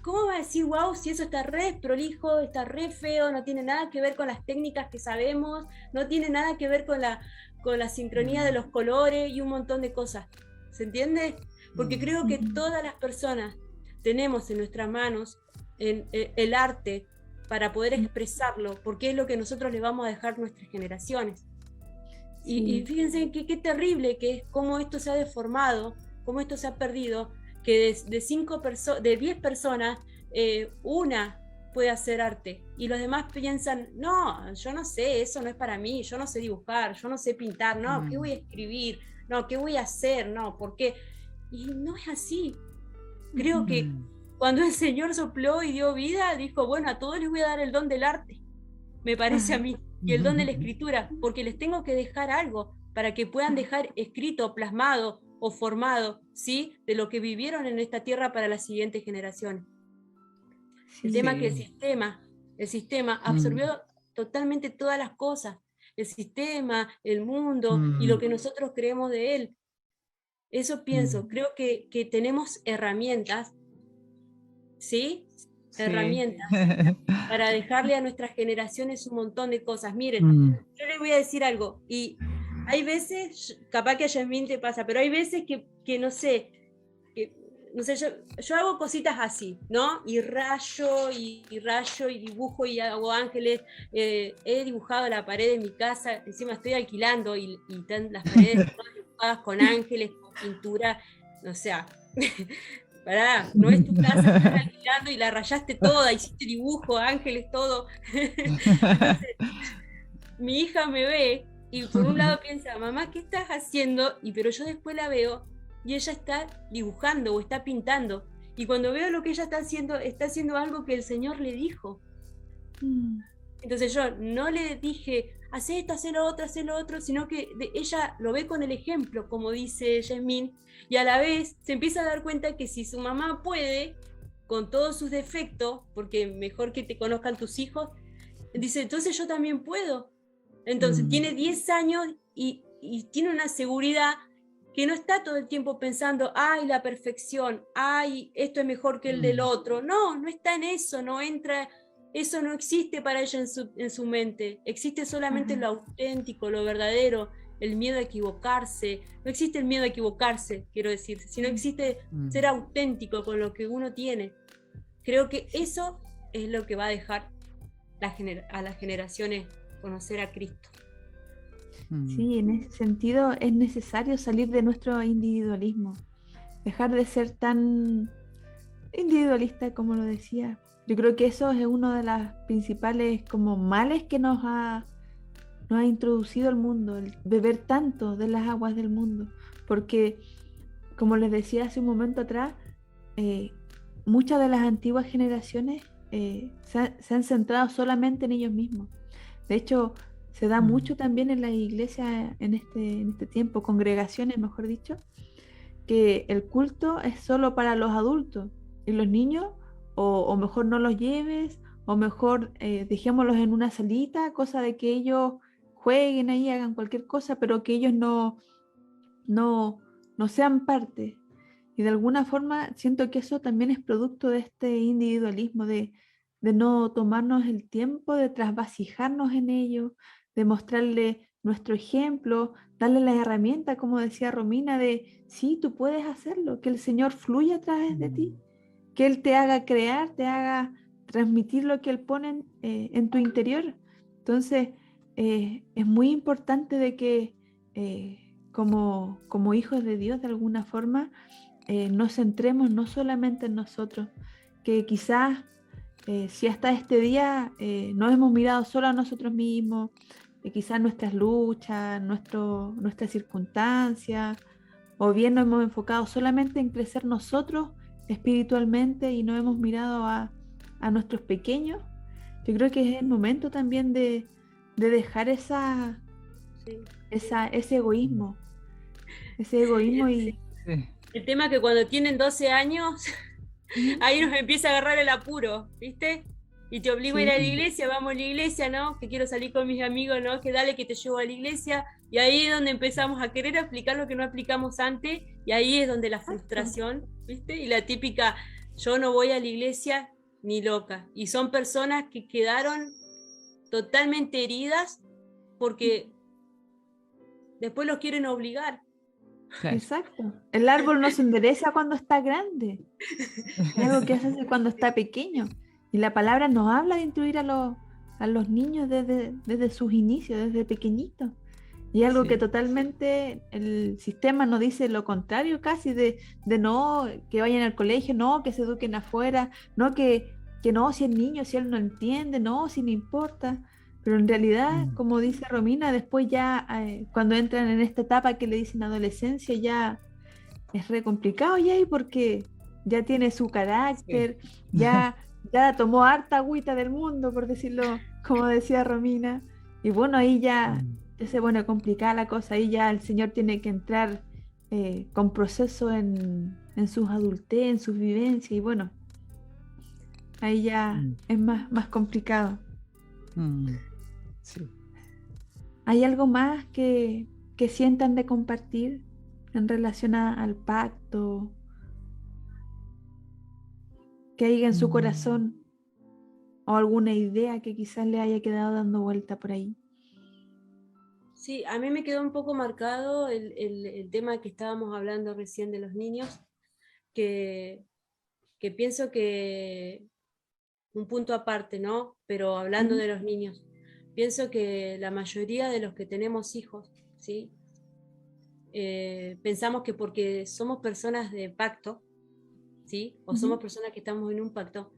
¿cómo va a decir wow si eso está re prolijo, está re feo, no tiene nada que ver con las técnicas que sabemos, no tiene nada que ver con la sincronía de los colores y un montón de cosas? ¿Se entiende? Porque creo que todas las personas tenemos en nuestras manos el arte para poder expresarlo, porque es lo que nosotros le vamos a dejar a nuestras generaciones. Y fíjense qué terrible que es cómo esto se ha deformado, cómo esto se ha perdido, que de 10 personas, una puede hacer arte, y los demás piensan, no, yo no sé, eso no es para mí, yo no sé dibujar, yo no sé pintar, no, ¿qué voy a escribir? No, ¿qué voy a hacer? No, ¿por qué? Y no es así. Creo que cuando el Señor sopló y dio vida, dijo, bueno, a todos les voy a dar el don del arte, me parece a mí, y el don de la escritura, porque les tengo que dejar algo para que puedan dejar escrito, plasmado o formado, ¿sí?, de lo que vivieron en esta tierra para las siguientes generaciones. El tema es que el sistema absorbió totalmente todas las cosas, el sistema, el mundo y lo que nosotros creemos de él. Eso pienso, creo que tenemos herramientas, ¿sí? Herramientas para dejarle a nuestras generaciones un montón de cosas. Miren, yo les voy a decir algo, y hay veces, capaz que a Yasmín te pasa, pero hay veces que no sé, yo hago cositas así, ¿no? Y rayo y dibujo y hago ángeles. He dibujado la pared de mi casa, encima estoy alquilando y están las paredes todas dibujadas con ángeles, con pintura, o sea, pará, no es tu casa, estás alquilando y la rayaste toda, hiciste dibujo, ángeles, todo. Entonces, mi hija me ve y por un lado piensa, mamá, ¿qué estás haciendo? Pero yo después la veo y ella está dibujando o está pintando. Y cuando veo lo que ella está haciendo algo que el Señor le dijo. Entonces yo no le dije, haz esto, haz lo otro, sino que ella lo ve con el ejemplo, como dice Yasmín, y a la vez se empieza a dar cuenta que si su mamá puede, con todos sus defectos, porque mejor que te conozcan tus hijos, dice, entonces yo también puedo. Entonces tiene 10 años y tiene una seguridad que no está todo el tiempo pensando, ay, la perfección, ay, esto es mejor que el del otro. No está en eso, no entra, eso no existe para ella en su mente. Existe solamente lo auténtico, lo verdadero, el miedo a equivocarse. No existe el miedo a equivocarse, quiero decir, sino existe ser auténtico con lo que uno tiene. Creo que eso es lo que va a dejar a las generaciones conocer a Cristo. Sí, en ese sentido es necesario salir de nuestro individualismo, dejar de ser tan individualista como lo decía. Yo creo que eso es uno de los principales como males que nos ha introducido el mundo, el beber tanto de las aguas del mundo, porque como les decía hace un momento atrás, muchas de las antiguas generaciones se han centrado solamente en ellos mismos. De hecho, se da mucho también en las iglesias en este tiempo, congregaciones, mejor dicho, que el culto es solo para los adultos y los niños, o mejor no los lleves, o mejor dejémoslos en una salita, cosa de que ellos jueguen ahí, hagan cualquier cosa, pero que ellos no sean parte. Y de alguna forma siento que eso también es producto de este individualismo, de no tomarnos el tiempo de trasvasijarnos en ellos, de mostrarle nuestro ejemplo, darle la herramienta, como decía Romina, de sí, tú puedes hacerlo, que el Señor fluya a través de ti, que Él te haga crear, te haga transmitir lo que Él pone en tu interior. Entonces, es muy importante de que como hijos de Dios, de alguna forma, nos centremos no solamente en nosotros, que quizás si hasta este día nos hemos mirado solo a nosotros mismos, quizás nuestras luchas, nuestras circunstancias, o bien nos hemos enfocado solamente en crecer nosotros espiritualmente y no hemos mirado a nuestros pequeños. Yo creo que es el momento también de dejar ese egoísmo. Ese egoísmo y... El tema es que cuando tienen 12 años, ahí nos empieza a agarrar el apuro, ¿viste? Y te obligo a ir a la iglesia, vamos a la iglesia, ¿no? Que quiero salir con mis amigos, ¿no? Que dale que te llevo a la iglesia. Y ahí es donde empezamos a querer aplicar lo que no aplicamos antes, y ahí es donde la frustración, ¿viste? Y la típica, yo no voy a la iglesia ni loca. Y son personas que quedaron totalmente heridas porque después los quieren obligar. Exacto. El árbol no se endereza cuando está grande. Es algo que se hace cuando está pequeño. Y la palabra nos habla de instruir a los niños desde sus inicios, desde pequeñitos. Y algo que totalmente el sistema nos dice lo contrario casi, de no, que vayan al colegio, no, que se eduquen afuera, no, que no, si el niño, si él no entiende, no, si no importa. Pero en realidad, como dice Romina, después ya cuando entran en esta etapa que le dicen adolescencia, ya es re complicado ya ahí, porque ya tiene su carácter, ya tomó harta agüita del mundo, por decirlo como decía Romina. Y bueno, ahí ya se pone complicada la cosa, ahí ya el Señor tiene que entrar con proceso en sus adultez, en sus vivencias, y bueno, ahí ya es más complicado. Sí. ¿Hay algo más que sientan de compartir en relación al pacto? Que haya en su corazón, o alguna idea que quizás le haya quedado dando vuelta por ahí. Sí, a mí me quedó un poco marcado el tema que estábamos hablando recién de los niños, que pienso que un punto aparte, ¿no? Pero hablando de los niños, pienso que la mayoría de los que tenemos hijos, ¿sí? Pensamos que porque somos personas de pacto, ¿sí? O somos personas que estamos en un pacto,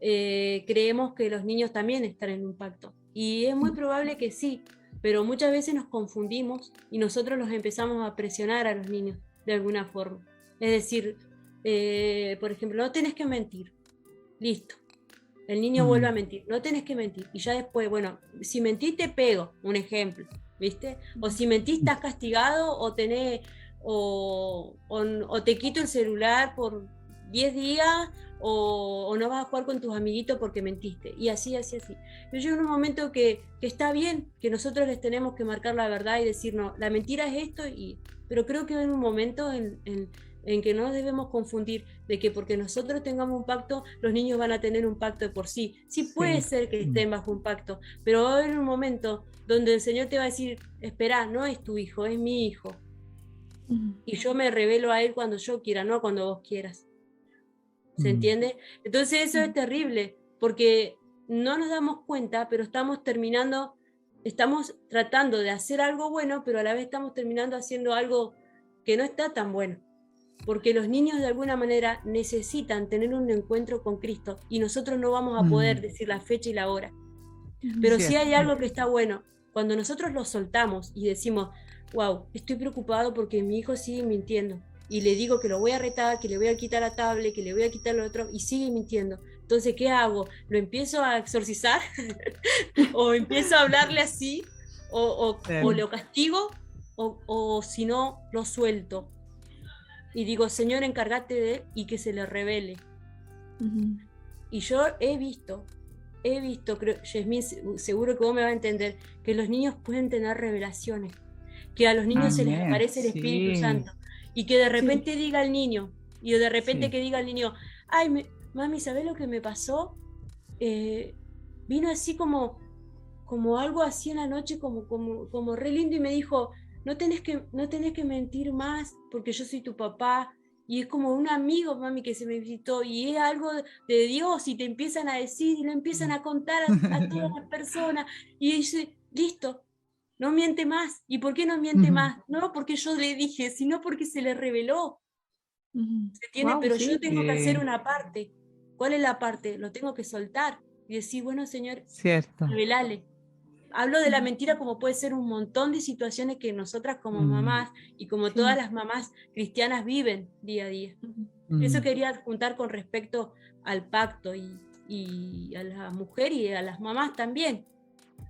creemos que los niños también están en un pacto. Y es muy probable que sí, pero muchas veces nos confundimos y nosotros los empezamos a presionar a los niños de alguna forma. Es decir, por ejemplo, no tenés que mentir. Listo. El niño vuelve a mentir. No tenés que mentir. Y ya después, bueno, si mentís te pego, un ejemplo, ¿viste? O si mentís estás castigado, o tenés, o te quito el celular por 10 días, o no vas a jugar con tus amiguitos porque mentiste. Y así. Pero llega un momento que está bien, que nosotros les tenemos que marcar la verdad y decir, no, la mentira es esto, pero creo que hay un momento en que no nos debemos confundir de que porque nosotros tengamos un pacto, los niños van a tener un pacto de por sí. Sí puede ser que estén bajo un pacto, pero va a haber un momento donde el Señor te va a decir, espera, no es tu hijo, es mi hijo. Y yo me revelo a él cuando yo quiera, no cuando vos quieras. ¿Se entiende? Entonces eso es terrible, porque no nos damos cuenta, pero estamos tratando de hacer algo bueno, pero a la vez estamos terminando haciendo algo que no está tan bueno. Porque los niños de alguna manera necesitan tener un encuentro con Cristo y nosotros no vamos a poder decir la fecha y la hora. Pero sí hay algo que está bueno. Cuando nosotros lo soltamos y decimos, wow, estoy preocupado porque mi hijo sigue mintiendo. y le digo que lo voy a retar, que le voy a quitar la tablet, que le voy a quitar lo otro, y sigue mintiendo. Entonces, ¿qué hago? ¿Lo empiezo a exorcizar? ¿O empiezo a hablarle así? ¿O lo castigo? ¿O si no, lo suelto? Y digo, Señor, encárgate de él y que se le revele. Y yo he visto, creo, Yasmín, seguro que vos me vas a entender, que los niños pueden tener revelaciones, que a los niños se les aparece el Espíritu Santo, y que de repente diga al niño, y de repente que diga al niño, ay, mami, ¿sabés lo que me pasó? Vino así como algo así en la noche, como re lindo, y me dijo, no tenés que mentir más, porque yo soy tu papá, y es como un amigo, mami, que se me visitó, y es algo de Dios, y te empiezan a decir, y lo empiezan a contar a todas las personas, y dice, listo, no miente más. ¿Y por qué no miente más? No porque yo le dije, sino porque se le reveló. ¿Se entiende? Pero yo tengo que hacer una parte. ¿Cuál es la parte? Lo tengo que soltar y decir, bueno, Señor, revelale. Hablo de la mentira como puede ser un montón de situaciones que nosotras como mamás y como todas las mamás cristianas viven día a día. Eso quería juntar con respecto al pacto y a la mujer y a las mamás también,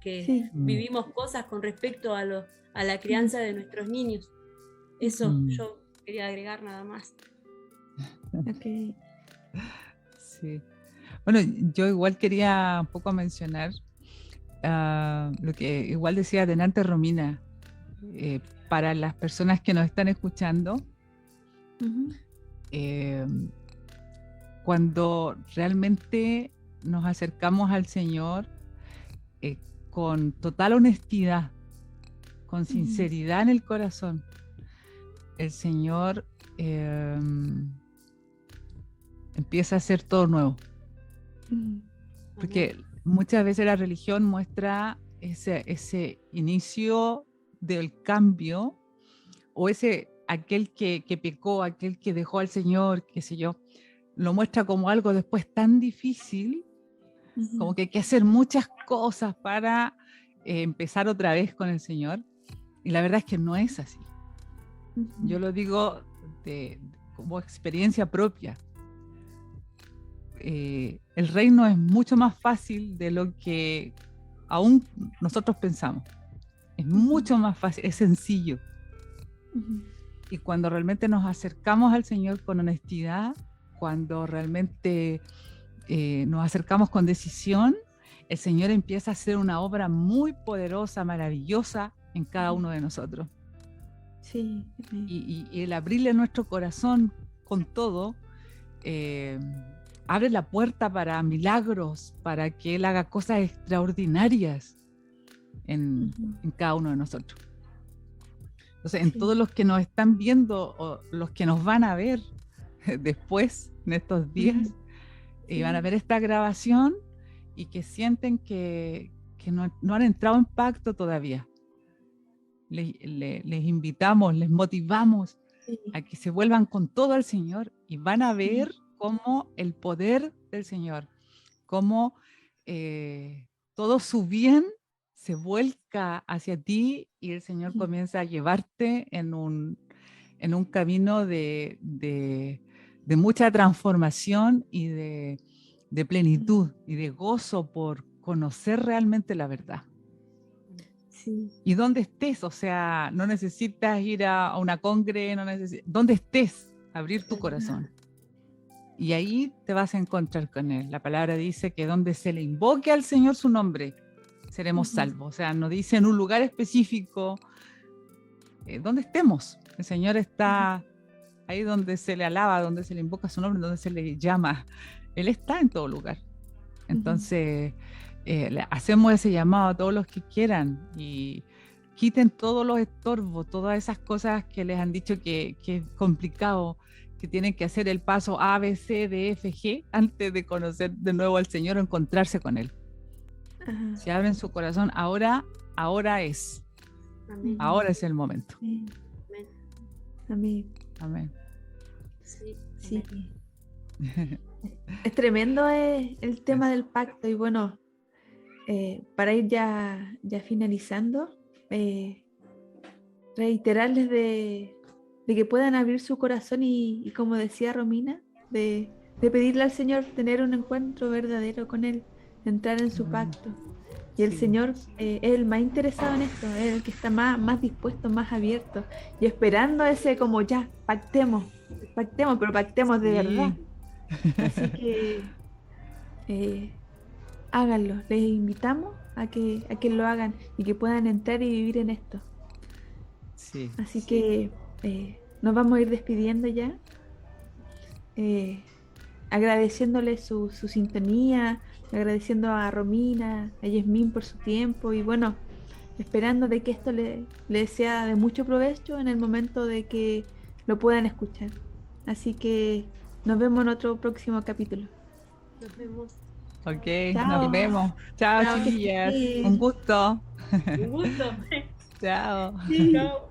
que vivimos cosas con respecto a la crianza de nuestros niños. Eso yo quería agregar nada más. Okay. Sí. Bueno, yo igual quería un poco mencionar lo que igual decía delante Romina, para las personas que nos están escuchando, cuando realmente nos acercamos al Señor con total honestidad, con sinceridad en el corazón, el Señor empieza a hacer todo nuevo. Porque muchas veces la religión muestra ese inicio del cambio, o aquel que pecó, aquel que dejó al Señor, qué sé yo, lo muestra como algo después tan difícil, como que hay que hacer muchas cosas para empezar otra vez con el Señor. Y la verdad es que no es así. Yo lo digo como experiencia propia. El reino es mucho más fácil de lo que aún nosotros pensamos. Es mucho más fácil, es sencillo. Y cuando realmente nos acercamos al Señor con honestidad, cuando realmente nos acercamos con decisión, el Señor empieza a hacer una obra muy poderosa, maravillosa en cada uno de nosotros. Sí. Y el abrirle nuestro corazón con todo, abre la puerta para milagros, para que Él haga cosas extraordinarias en cada uno de nosotros. Entonces, en todos los que nos están viendo o los que nos van a ver después, en estos días, van a ver esta grabación y que sienten que no han entrado en pacto todavía. Les invitamos, les motivamos a que se vuelvan con todo al Señor y van a ver cómo el poder del Señor, cómo todo su bien se vuelca hacia ti y el Señor comienza a llevarte en un camino de mucha transformación y de plenitud y de gozo por conocer realmente la verdad. Sí. Y donde estés, o sea, no necesitas ir a una congre, donde estés, abrir tu corazón. Y ahí te vas a encontrar con Él. La palabra dice que donde se le invoque al Señor su nombre, seremos salvos. O sea, no dice en un lugar específico donde estemos. El Señor está ahí donde se le alaba, donde se le invoca su nombre, donde se le llama. Él está en todo lugar. Entonces, hacemos ese llamado a todos los que quieran y quiten todos los estorbos, todas esas cosas que les han dicho que es complicado, que tienen que hacer el paso A, B, C, D, F, G antes de conocer de nuevo al Señor o encontrarse con Él. Si abren su corazón, ahora es. Amén. Ahora es el momento. Amén. Amén. Sí. Es tremendo el tema del pacto y bueno, para ir ya finalizando, reiterarles de de que puedan abrir su corazón y como decía Romina, de pedirle al Señor tener un encuentro verdadero con Él, entrar en su pacto. Y el Señor es el más interesado en esto, es el que está más dispuesto, más abierto y esperando ese como ya, pactemos, pero pactemos de verdad. Así que háganlo, les invitamos a que lo hagan y que puedan entrar y vivir en esto. Sí. Así que nos vamos a ir despidiendo ya, agradeciéndole su sintonía, agradeciendo a Romina, a Yasmín por su tiempo y bueno, esperando de que esto le sea de mucho provecho en el momento de que lo puedan escuchar. Así que nos vemos en otro próximo capítulo. Nos vemos. Ok, Chao. nos vemos. Chao, Chao, que chiquillas. estés bien. Un gusto. Un gusto. Chao. Chao.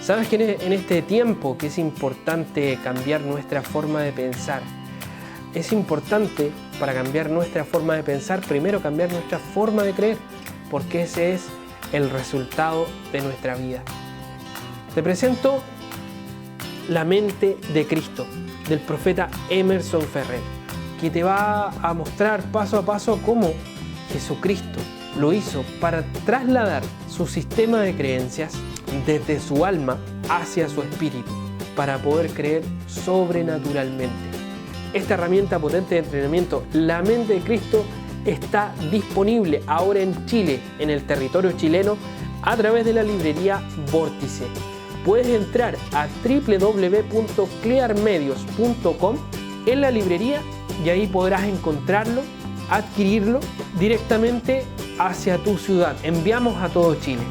¿Sabes que en este tiempo que es importante cambiar nuestra forma de pensar? Es importante para cambiar nuestra forma de pensar, primero cambiar nuestra forma de creer, porque ese es el resultado de nuestra vida. Te presento La mente de Cristo, del profeta Emerson Ferrer, que te va a mostrar paso a paso cómo Jesucristo lo hizo para trasladar su sistema de creencias desde su alma hacia su espíritu, para poder creer sobrenaturalmente. Esta herramienta potente de entrenamiento, La mente de Cristo, está disponible ahora en Chile, en el territorio chileno, a través de la librería Vórtice. Puedes entrar a www.clearmedios.com en la librería y ahí podrás encontrarlo, adquirirlo directamente hacia tu ciudad. Enviamos a todo Chile.